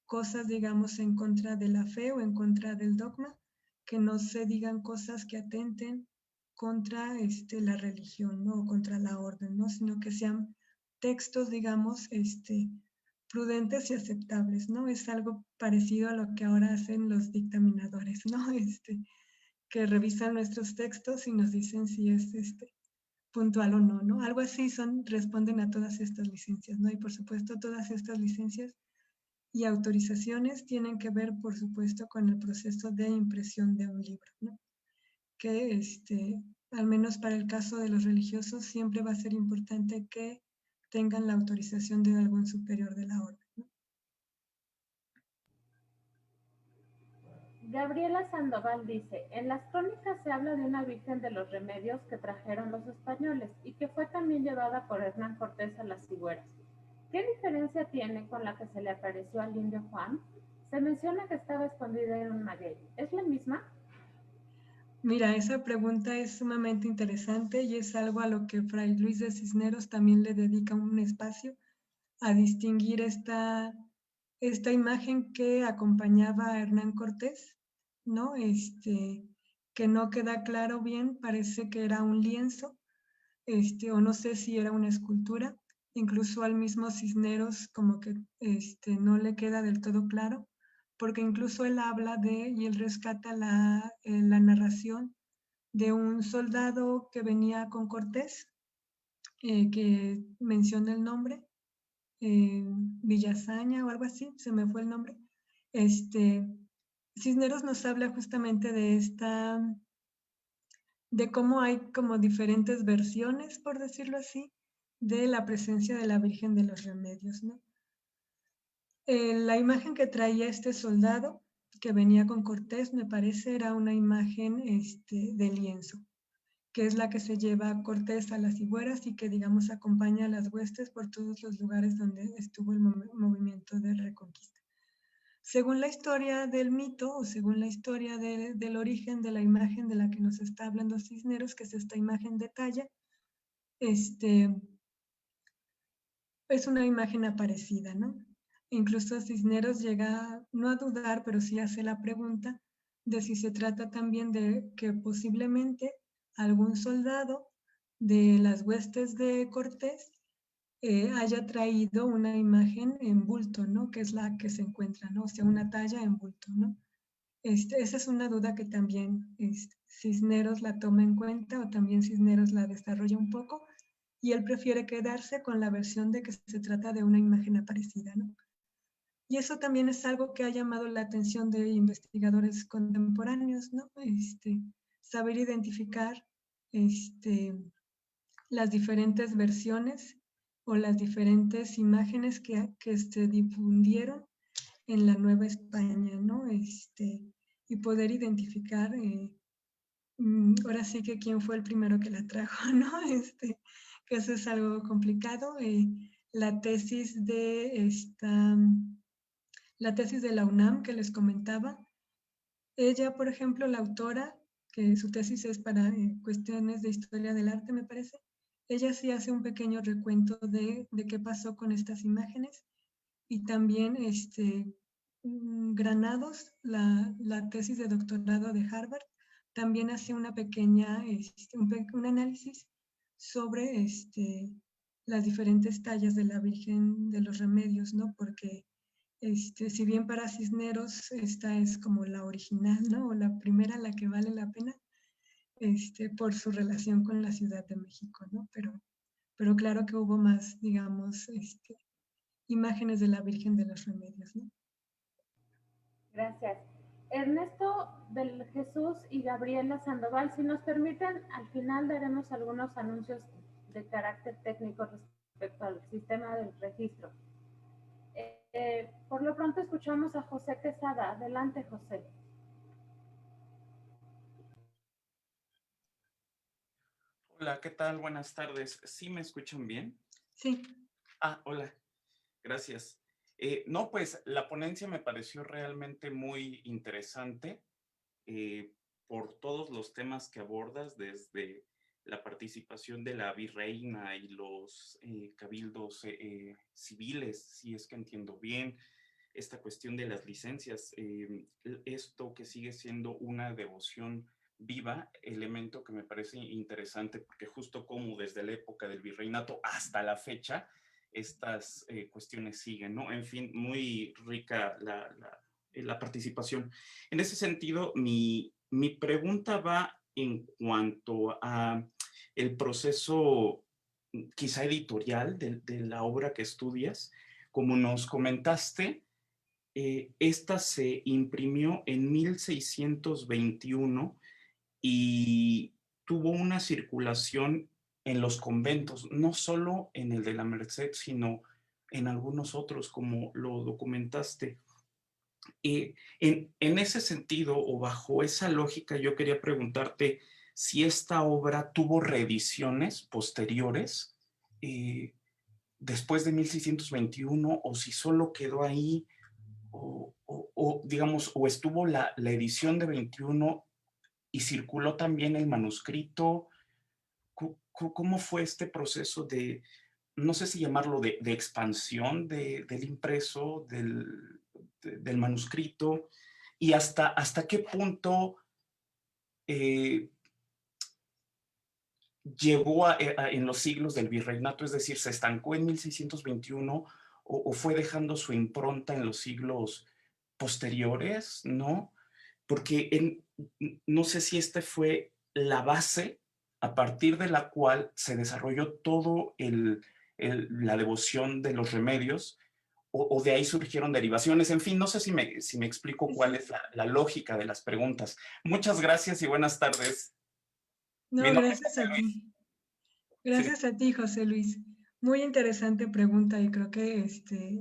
cosas, digamos, en contra de la fe o en contra del dogma, que no se digan cosas que atenten contra la religión, ¿no? O contra la orden, ¿no? Sino que sean textos, digamos, prudentes y aceptables, ¿no? Es algo parecido a lo que ahora hacen los dictaminadores, ¿no? Que revisan nuestros textos y nos dicen si es puntual o no, ¿no? Algo así responden a todas estas licencias, ¿no? Y por supuesto todas estas licencias y autorizaciones tienen que ver, por supuesto, con el proceso de impresión de un libro, ¿no? Que al menos para el caso de los religiosos siempre va a ser importante que tengan la autorización de algún superior de la orden, ¿no? Gabriela Sandoval dice, en las crónicas se habla de una Virgen de los Remedios que trajeron los españoles y que fue también llevada por Hernán Cortés a las Sigüeras. ¿Qué diferencia tiene con la que se le apareció al indio Juan? Se menciona que estaba escondida en un maguey. ¿Es la misma? Mira, esa pregunta es sumamente interesante y es algo a lo que Fray Luis de Cisneros también le dedica un espacio, a distinguir esta imagen que acompañaba a Hernán Cortés, ¿no? Que no queda claro bien, parece que era un lienzo, o no sé si era una escultura, incluso al mismo Cisneros como que no le queda del todo claro, porque incluso él habla y él rescata la narración de un soldado que venía con Cortés, que menciona el nombre, Villasaña o algo así, se me fue el nombre. Cisneros nos habla justamente de cómo hay como diferentes versiones, por decirlo así, de la presencia de la Virgen de los Remedios, ¿no? La imagen que traía este soldado que venía con Cortés, me parece, era una imagen de lienzo, que es la que se lleva a Cortés a las Sigüeras y que, digamos, acompaña a las huestes por todos los lugares donde estuvo el movimiento de reconquista. Según la historia del mito, o según la historia del origen de la imagen de la que nos está hablando Cisneros, que es esta imagen de talla, es una imagen aparecida, ¿no? Incluso Cisneros llega, no a dudar, pero sí hace la pregunta de si se trata también de que posiblemente algún soldado de las huestes de Cortés haya traído una imagen en bulto, ¿no? Que es la que se encuentra, ¿no? O sea, una talla en bulto, ¿no? Esa es una duda que también Cisneros la toma en cuenta o también Cisneros la desarrolla un poco y él prefiere quedarse con la versión de que se trata de una imagen aparecida, ¿no? Y eso también es algo que ha llamado la atención de investigadores contemporáneos, ¿no? Saber identificar las diferentes versiones o las diferentes imágenes que se difundieron en la Nueva España, ¿no? Y poder identificar, ahora sí que quién fue el primero que la trajo, ¿no? Que eso es algo complicado. La tesis la tesis de la UNAM que les comentaba, ella, por ejemplo, la autora, que su tesis es para cuestiones de historia del arte, me parece, ella sí hace un pequeño recuento de qué pasó con estas imágenes y también Granados, la tesis de doctorado de Harvard, también hace una pequeña, un análisis sobre las diferentes tallas de la Virgen de los Remedios, ¿no? Porque si bien para Cisneros esta es como la original, ¿no? O la primera, la que vale la pena, por su relación con la Ciudad de México, ¿no? Pero claro que hubo más, digamos, imágenes de la Virgen de los Remedios, ¿no? Gracias. Ernesto del Jesús y Gabriela Sandoval, si nos permiten, al final daremos algunos anuncios de carácter técnico respecto al sistema del registro. Por lo pronto escuchamos a José Quesada. Adelante, José. Hola, ¿qué tal? Buenas tardes. ¿Sí me escuchan bien? Sí. Ah, hola. Gracias. No, pues la ponencia me pareció realmente muy interesante por todos los temas que abordas, desde la participación de la virreina y los cabildos civiles, si es que entiendo bien, esta cuestión de las licencias, esto que sigue siendo una devoción viva, elemento que me parece interesante, porque justo como desde la época del virreinato hasta la fecha, estas cuestiones siguen, ¿no? En fin, muy rica la participación. En ese sentido, mi pregunta va en cuanto a el proceso quizá editorial de la obra que estudias. Como nos comentaste, esta se imprimió en 1621 y tuvo una circulación en los conventos, no solo en el de la Merced, sino en algunos otros, como lo documentaste. En ese sentido, o bajo esa lógica, yo quería preguntarte si esta obra tuvo reediciones posteriores después de 1621, o si solo quedó ahí, o digamos, o estuvo la edición de 21 y circuló también el manuscrito. ¿Cómo fue este proceso de, no sé si llamarlo de expansión del impreso, del manuscrito, y hasta qué punto llegó en los siglos del virreinato? Es decir, ¿se estancó en 1621 o fue dejando su impronta en los siglos posteriores? ¿No? Porque no sé si esta fue la base a partir de la cual se desarrolló todo la devoción de los remedios, o de ahí surgieron derivaciones. En fin, no sé si me explico cuál es la lógica de las preguntas. Muchas gracias y buenas tardes. Mi No, nombre es gracias José a Luis. ti. Gracias a ti, José Luis. Muy interesante pregunta y creo que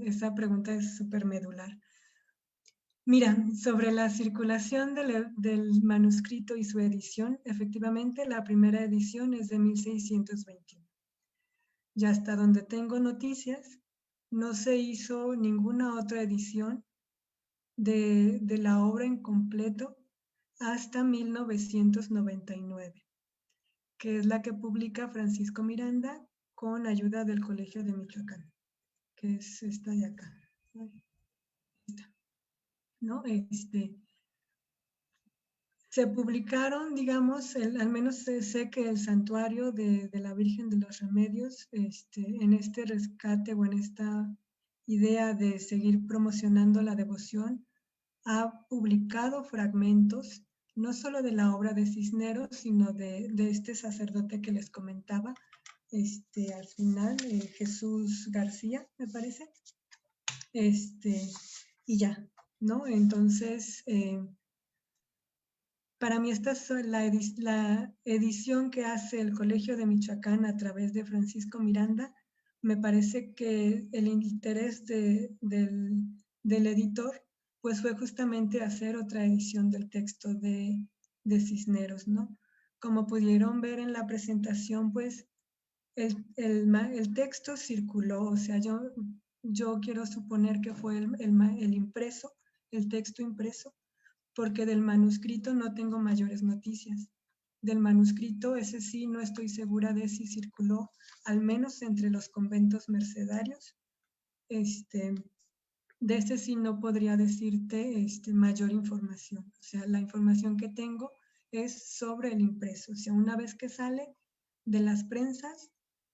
esta pregunta es súper medular. Mira, sobre la circulación del manuscrito y su edición, efectivamente la primera edición es de 1621. Y hasta donde tengo noticias, no se hizo ninguna otra edición de la obra en completo hasta 1999, que es la que publica Francisco Miranda con ayuda del Colegio de Michoacán, que es esta de acá. ¿No? Se publicaron, digamos, al menos sé que el santuario de la Virgen de los Remedios, en este rescate o en esta idea de seguir promocionando la devoción, ha publicado fragmentos, no solo de la obra de Cisneros, sino de este sacerdote que les comentaba, al final, Jesús García, me parece, y ya, ¿no? Entonces, para mí esta es la edición que hace el Colegio de Michoacán a través de Francisco Miranda. Me parece que el interés del editor pues fue justamente hacer otra edición del texto de Cisneros, ¿no? Como pudieron ver en la presentación, pues el texto circuló, o sea, yo quiero suponer que fue el impreso, el texto impreso, porque del manuscrito no tengo mayores noticias. Del manuscrito, ese sí, no estoy segura de si circuló, al menos entre los conventos mercedarios. De ese sí no podría decirte mayor información. O sea, la información que tengo es sobre el impreso. O sea, una vez que sale de las prensas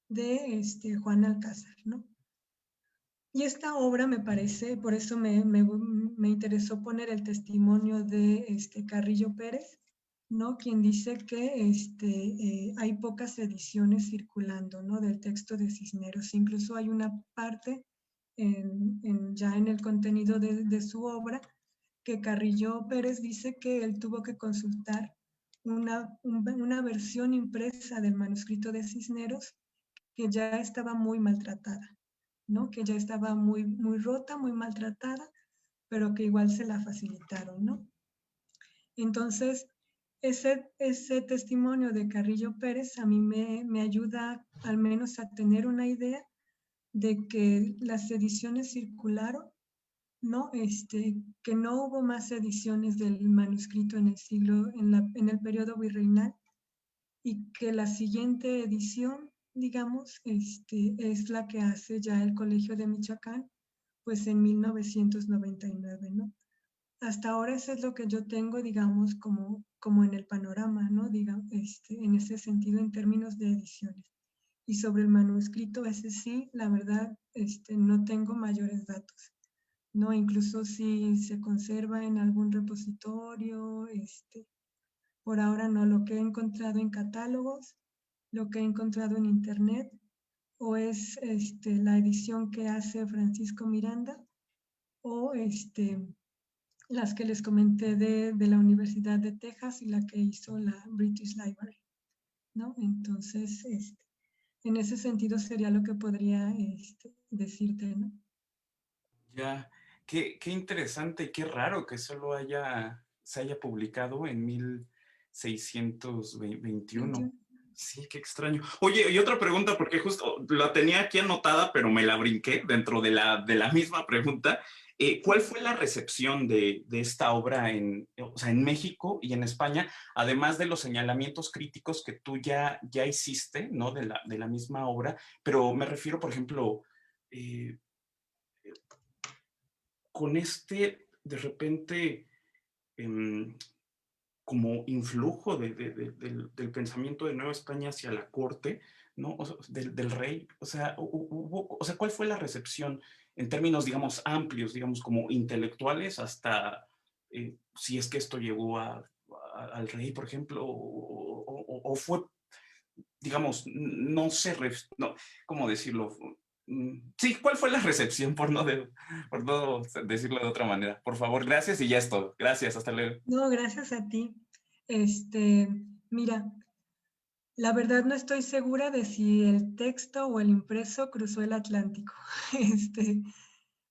de Juan Alcázar, ¿no? Y esta obra me parece, por eso me interesó poner el testimonio de Carrillo Pérez, ¿no? Quien dice que hay pocas ediciones circulando, ¿no? Del texto de Cisneros. Incluso hay una parte ya en el contenido de su obra que Carrillo Pérez dice que él tuvo que consultar una versión impresa del manuscrito de Cisneros que ya estaba muy maltratada, ¿no? Que ya estaba muy, muy rota, muy maltratada, pero que igual se la facilitaron, ¿no? Entonces, ese testimonio de Carrillo Pérez a mí me ayuda al menos a tener una idea de que las ediciones circularon, ¿no? Que no hubo más ediciones del manuscrito en el en el periodo virreinal, y que la siguiente edición, digamos, es la que hace ya el Colegio de Michoacán, pues en 1999, ¿no? Hasta ahora eso es lo que yo tengo, digamos, como en el panorama, ¿no? Digamos, en ese sentido, en términos de ediciones. Y sobre el manuscrito, ese sí, la verdad, no tengo mayores datos, ¿no? Incluso si se conserva en algún repositorio, por ahora no. Lo que he encontrado en catálogos, lo que he encontrado en internet, o es la edición que hace Francisco Miranda, o las que les comenté de la Universidad de Texas y la que hizo la British Library, ¿no? Entonces, en ese sentido sería lo que podría decirte, ¿no? Ya, qué interesante y qué raro que solo se haya publicado en 1621. Sí, qué extraño. Oye, y otra pregunta, porque justo la tenía aquí anotada, pero me la brinqué dentro de la misma pregunta. ¿Cuál fue la recepción de esta obra o sea, en México y en España, además de los señalamientos críticos que tú ya hiciste, ¿no? De la misma obra, pero me refiero, por ejemplo, con de repente, como influjo del pensamiento de Nueva España hacia la corte, ¿no? O sea, del rey, o sea, ¿cuál fue la recepción en términos, digamos, amplios, digamos, como intelectuales, hasta si es que esto llegó al rey, por ejemplo, o fue, digamos, no se, no, ¿cómo decirlo? Sí, ¿cuál fue la recepción, por no decirlo de otra manera? Por favor, gracias y ya es todo. Gracias, hasta luego. No, gracias a ti. Mira, la verdad no estoy segura de si el texto o el impreso cruzó el Atlántico,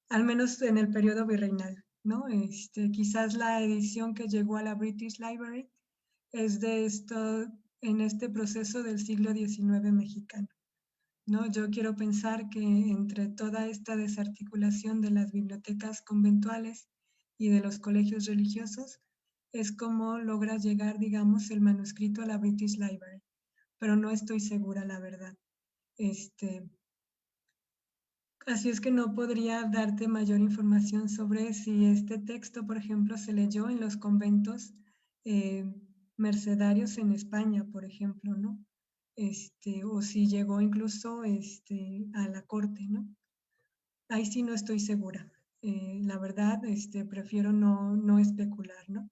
al menos en el periodo virreinal, ¿no? Quizás la edición que llegó a la British Library es en este proceso del siglo XIX mexicano, ¿no? Yo quiero pensar que entre toda esta desarticulación de las bibliotecas conventuales y de los colegios religiosos, es como logra llegar, digamos, el manuscrito a la British Library, pero no estoy segura, la verdad. Así es que no podría darte mayor información sobre si este texto, por ejemplo, se leyó en los conventos mercedarios en España, por ejemplo, ¿no? O si llegó incluso a la corte, ¿no? Ahí sí no estoy segura. La verdad, prefiero no especular, ¿no?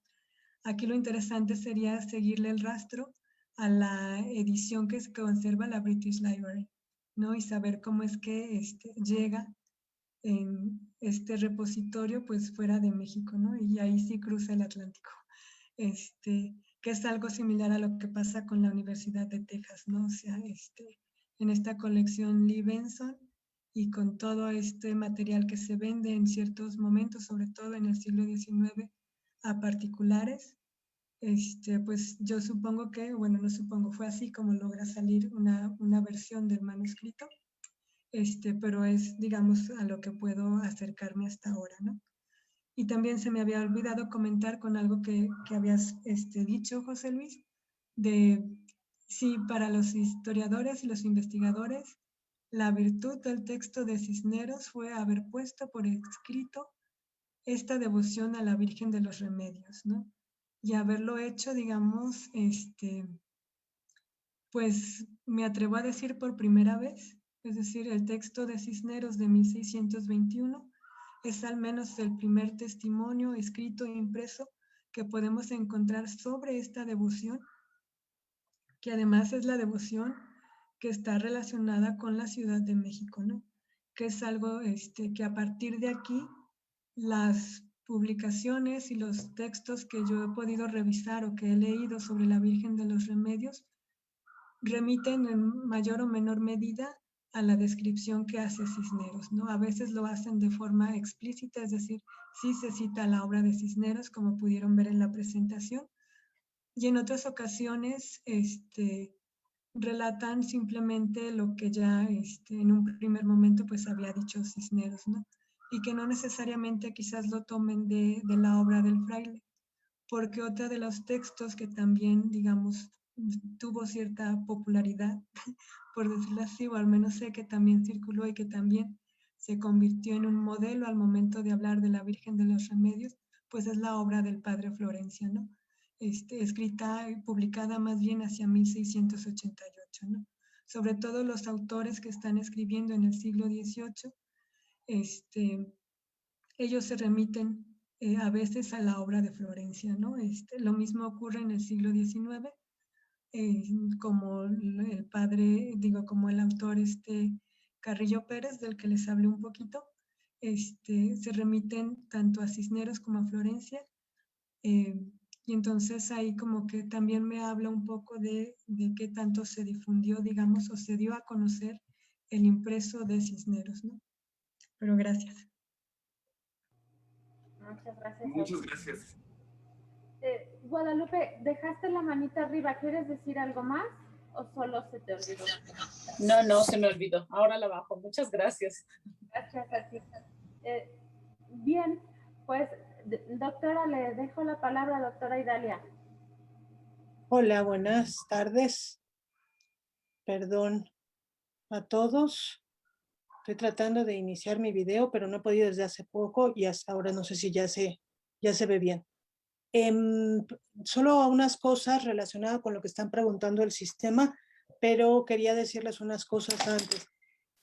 Aquí lo interesante sería seguirle el rastro a la edición que se conserva en la British Library, ¿no? Y saber cómo es que llega en este repositorio, pues fuera de México, ¿no? Y ahí sí cruza el Atlántico. Que es algo similar a lo que pasa con la Universidad de Texas, ¿no? O sea, en esta colección Lee Benson y con todo este material que se vende en ciertos momentos, sobre todo en el siglo XIX, a particulares, pues yo supongo que, bueno, no supongo, fue así como logra salir una versión del manuscrito, pero es, digamos, a lo que puedo acercarme hasta ahora, ¿no? Y también se me había olvidado comentar con algo que habías dicho, José Luis, de si para los historiadores y los investigadores la virtud del texto de Cisneros fue haber puesto por escrito esta devoción a la Virgen de los Remedios, ¿no? Y haberlo hecho, digamos, pues me atrevo a decir por primera vez, es decir, el texto de Cisneros de 1621 es al menos el primer testimonio escrito e impreso que podemos encontrar sobre esta devoción, que además es la devoción que está relacionada con la Ciudad de México, ¿no? Que es algo que a partir de aquí las publicaciones y los textos que yo he podido revisar o que he leído sobre la Virgen de los Remedios remiten en mayor o menor medida a la descripción que hace Cisneros, ¿no? A veces lo hacen de forma explícita, es decir, sí se cita la obra de Cisneros, como pudieron ver en la presentación, y en otras ocasiones relatan simplemente lo que ya en un primer momento pues había dicho Cisneros, ¿no? Y que no necesariamente quizás lo tomen de la obra del fraile, porque otro de los textos que también, digamos, tuvo cierta popularidad, por decirlo así, o al menos sé que también circuló y que también se convirtió en un modelo al momento de hablar de la Virgen de los Remedios, pues es la obra del padre Florencia, ¿no? Escrita y publicada más bien hacia 1688, ¿no? Sobre todo los autores que están escribiendo en el siglo XVIII, ellos se remiten a veces a la obra de Florencia, ¿no? Lo mismo ocurre en el siglo XIX, como el padre, digo, como el autor Carrillo Pérez, del que les hablé un poquito, se remiten tanto a Cisneros como a Florencia, y entonces ahí como que también me habla un poco de qué tanto se difundió, digamos, o se dio a conocer el impreso de Cisneros, ¿no? Pero gracias. Muchas gracias. Muchas gracias. Guadalupe, dejaste la manita arriba. ¿Quieres decir algo más o solo se te olvidó? No, se me olvidó. Ahora la bajo. Muchas gracias. Gracias a ti. Bien, pues, doctora, le dejo la palabra, doctora Idalia. Hola, buenas tardes. Perdón a todos. Estoy tratando de iniciar mi video, pero no he podido desde hace poco y hasta ahora no sé si ya se ve bien. Solo unas cosas relacionadas con lo que están preguntando el sistema, pero quería decirles unas cosas antes.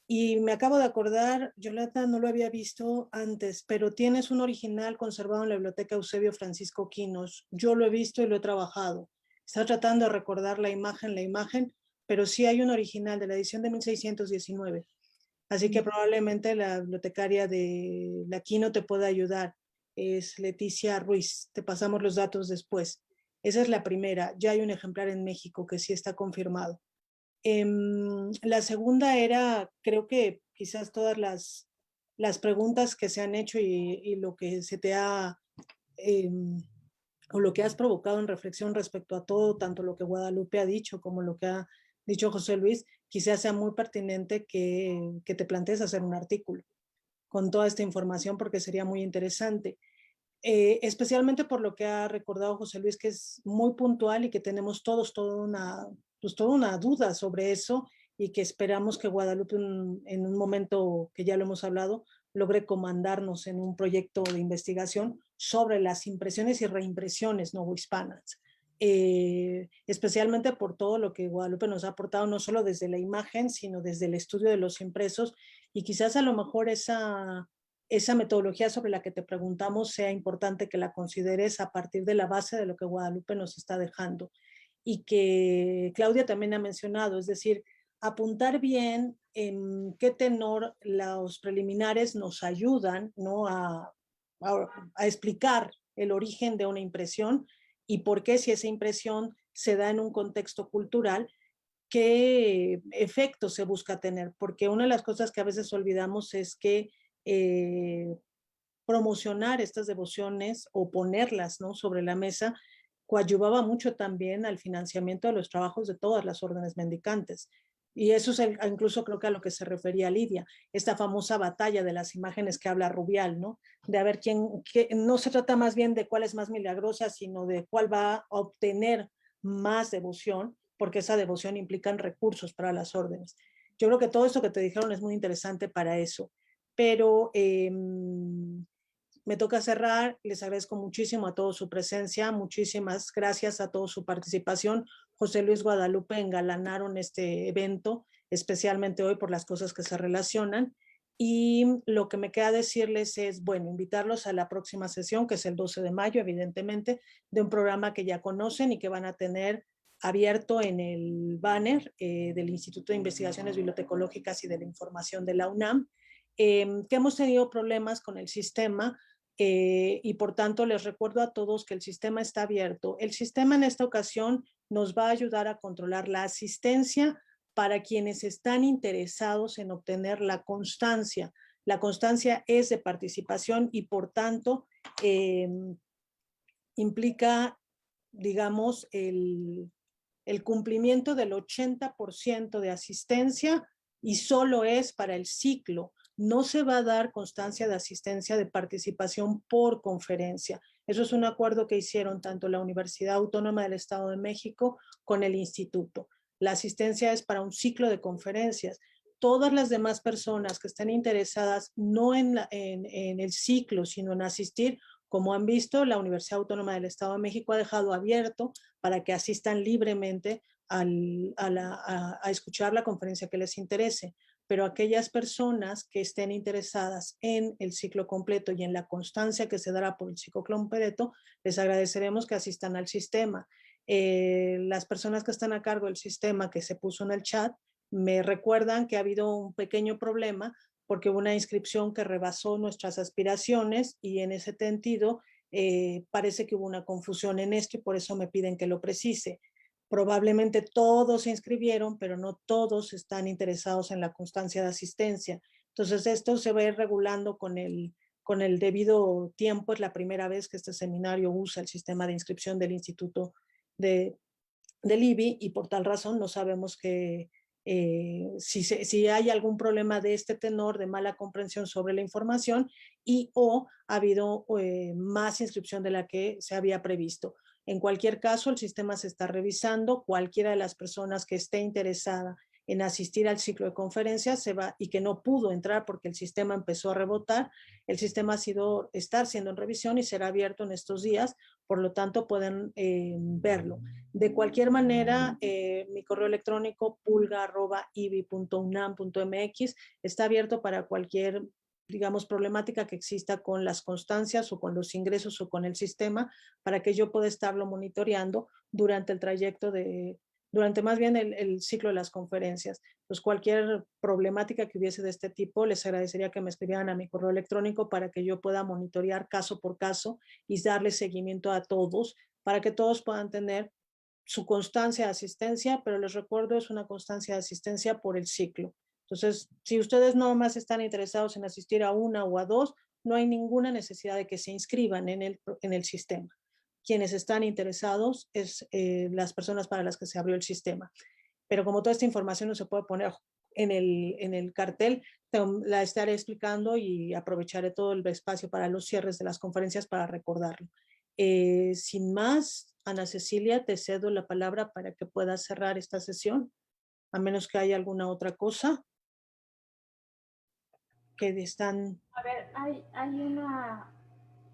Y me acabo de acordar, Yolanda, no lo había visto antes, pero tienes un original conservado en la Biblioteca Eusebio Francisco Quinos. Yo lo he visto y lo he trabajado. Estaba tratando de recordar la imagen, pero sí hay un original de la edición de 1619. Así que probablemente la bibliotecaria de la Quino te pueda ayudar. Es Leticia Ruiz. Te pasamos los datos después. Esa es la primera. Ya hay un ejemplar en México que sí está confirmado. La segunda era, creo que quizás todas las preguntas que se han hecho y lo que se te ha, o lo que has provocado en reflexión respecto a todo, tanto lo que Guadalupe ha dicho como lo que ha dicho José Luis, quizás sea muy pertinente que te plantees hacer un artículo con toda esta información porque sería muy interesante. Especialmente por lo que ha recordado José Luis, que es muy puntual y que tenemos todos toda una duda sobre eso y que esperamos que Guadalupe en un momento que ya lo hemos hablado, logre comandarnos en un proyecto de investigación sobre las impresiones y reimpresiones novohispanas. Especialmente por todo lo que Guadalupe nos ha aportado, no solo desde la imagen, sino desde el estudio de los impresos, y quizás a lo mejor esa metodología sobre la que te preguntamos sea importante que la consideres a partir de la base de lo que Guadalupe nos está dejando y que Claudia también ha mencionado, es decir, apuntar bien en qué tenor los preliminares nos ayudan, ¿no? a explicar el origen de una impresión y por qué, si esa impresión se da en un contexto cultural, qué efecto se busca tener, porque una de las cosas que a veces olvidamos es que promocionar estas devociones o ponerlas, ¿no?, sobre la mesa coadyuvaba mucho también al financiamiento de los trabajos de todas las órdenes mendicantes. Y eso es incluso creo que a lo que se refería Lidia, esta famosa batalla de las imágenes que habla Rubial, ¿no? De a ver no se trata más bien de cuál es más milagrosa, sino de cuál va a obtener más devoción, porque esa devoción implica recursos para las órdenes. Yo creo que todo esto que te dijeron es muy interesante para eso, pero me toca cerrar. Les agradezco muchísimo a todos su presencia, muchísimas gracias a todos su participación. José Luis, Guadalupe engalanaron este evento, especialmente hoy por las cosas que se relacionan. Y lo que me queda decirles es, bueno, invitarlos a la próxima sesión, que es el 12 de mayo, evidentemente, de un programa que ya conocen y que van a tener abierto en el banner del Instituto de Investigaciones Bibliotecológicas y de la Información de la UNAM, que hemos tenido problemas con el sistema y por tanto les recuerdo a todos que el sistema está abierto. El sistema en esta ocasión nos va a ayudar a controlar la asistencia para quienes están interesados en obtener la constancia. La constancia es de participación y por tanto implica, digamos, el cumplimiento del 80% de asistencia y solo es para el ciclo. No se va a dar constancia de asistencia de participación por conferencia. Eso es un acuerdo que hicieron tanto la Universidad Autónoma del Estado de México con el instituto. La asistencia es para un ciclo de conferencias. Todas las demás personas que estén interesadas no en el ciclo, sino en asistir, como han visto, la Universidad Autónoma del Estado de México ha dejado abierto para que asistan libremente a escuchar la conferencia que les interese. Pero aquellas personas que estén interesadas en el ciclo completo y en la constancia que se dará por el ciclo completo, les agradeceremos que asistan al sistema. Las personas que están a cargo del sistema que se puso en el chat me recuerdan que ha habido un pequeño problema porque hubo una inscripción que rebasó nuestras aspiraciones y en ese sentido parece que hubo una confusión en esto y por eso me piden que lo precise. Probablemente todos se inscribieron, pero no todos están interesados en la constancia de asistencia. Entonces esto se va a ir regulando con el debido tiempo. Es la primera vez que este seminario usa el sistema de inscripción del Instituto del IBI y por tal razón no sabemos que si hay algún problema de este tenor, de mala comprensión sobre la información y o ha habido más inscripción de la que se había previsto. En cualquier caso, el sistema se está revisando. Cualquiera de las personas que esté interesada en asistir al ciclo de conferencias se va y que no pudo entrar porque el sistema empezó a rebotar, el sistema está siendo en revisión y será abierto en estos días, por lo tanto pueden verlo. De cualquier manera, mi correo electrónico pulga@ibi.unam.mx está abierto para cualquier, digamos, problemática que exista con las constancias o con los ingresos o con el sistema, para que yo pueda estarlo monitoreando durante el trayecto durante más bien el ciclo de las conferencias. Pues cualquier problemática que hubiese de este tipo, les agradecería que me escribieran a mi correo electrónico para que yo pueda monitorear caso por caso y darle seguimiento a todos para que todos puedan tener su constancia de asistencia, pero les recuerdo, es una constancia de asistencia por el ciclo. Entonces, si ustedes no más están interesados en asistir a una o a dos, no hay ninguna necesidad de que se inscriban en el sistema. Quienes están interesados es las personas para las que se abrió el sistema. Pero como toda esta información no se puede poner en el cartel, la estaré explicando y aprovecharé todo el espacio para los cierres de las conferencias para recordarlo. Sin más, Ana Cecilia, te cedo la palabra para que puedas cerrar esta sesión, a menos que haya alguna otra cosa que están... A ver, hay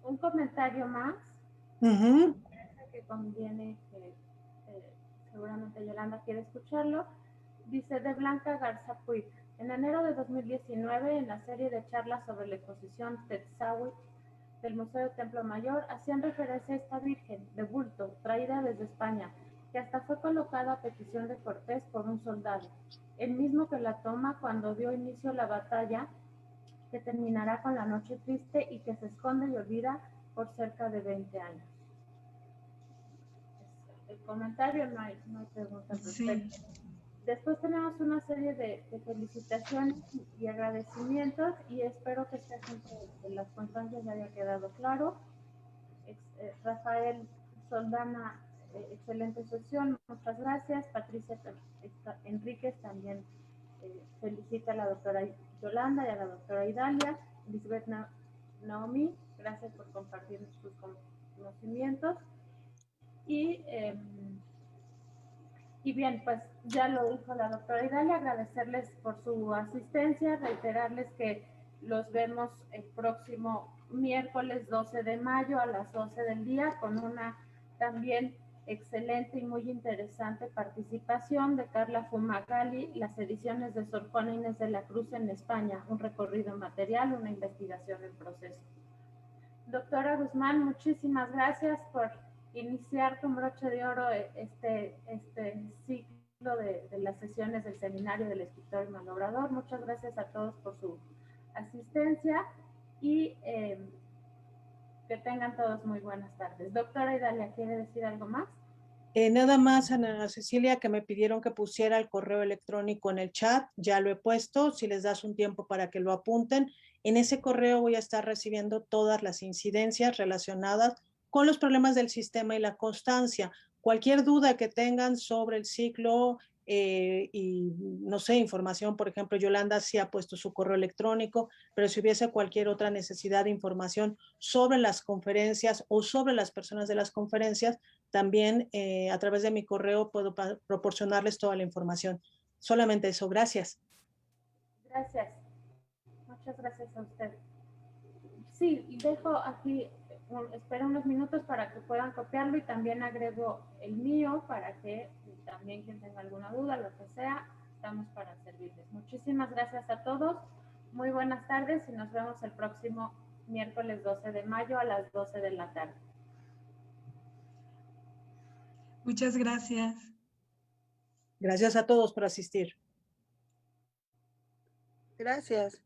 un comentario más. Parece que conviene que seguramente Yolanda quiere escucharlo. Dice de Blanca Garza Puig. En enero de 2019, en la serie de charlas sobre la exposición Tetzaveh del Museo de Templo Mayor, hacían referencia a esta virgen de bulto, traída desde España, que hasta fue colocada a petición de Cortés por un soldado, el mismo que la toma cuando dio inicio la batalla que terminará con la noche triste y que se esconde y olvida por cerca de 20 años. El comentario, no hay preguntas al respecto. Sí. Después tenemos una serie de felicitaciones y agradecimientos y espero que este asunto de las constancias haya quedado claro. Rafael Soldana, excelente sesión, muchas gracias. Patricia Enríquez también felicita a la doctora Yolanda y a la doctora Idalia. Lisbeth Naomi, gracias por compartir sus conocimientos. Y bien, pues ya lo dijo la doctora Idalia, agradecerles por su asistencia, reiterarles que los vemos el próximo miércoles 12 de mayo a las 12 del día con una también excelente y muy interesante participación de Carla Fumagalli, las ediciones de Sor Juana Inés de la Cruz en España, un recorrido material, una investigación en proceso. Doctora Guzmán, muchísimas gracias por iniciar con broche de oro este ciclo de las sesiones del seminario del escritor y manobrador. Muchas gracias a todos por su asistencia y Que tengan todos muy buenas tardes. Doctora Idalia, ¿quiere decir algo más? Nada más, Ana Cecilia, que me pidieron que pusiera el correo electrónico en el chat. Ya lo he puesto. Si les das un tiempo para que lo apunten. En ese correo voy a estar recibiendo todas las incidencias relacionadas con los problemas del sistema y la constancia. Cualquier duda que tengan sobre el ciclo y, no sé, información, por ejemplo, Yolanda sí ha puesto su correo electrónico, pero si hubiese cualquier otra necesidad de información sobre las conferencias o sobre las personas de las conferencias, también a través de mi correo puedo proporcionarles toda la información. Solamente eso. Gracias. Gracias. Muchas gracias a usted. Sí, dejo aquí, espero unos minutos para que puedan copiarlo y también agrego el mío para que también quien tenga alguna duda, lo que sea, estamos para servirles. Muchísimas gracias a todos. Muy buenas tardes y nos vemos el próximo miércoles 12 de mayo a las 12 de la tarde. Muchas gracias. Gracias a todos por asistir. Gracias.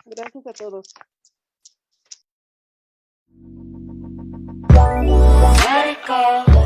Gracias a todos. Let it go.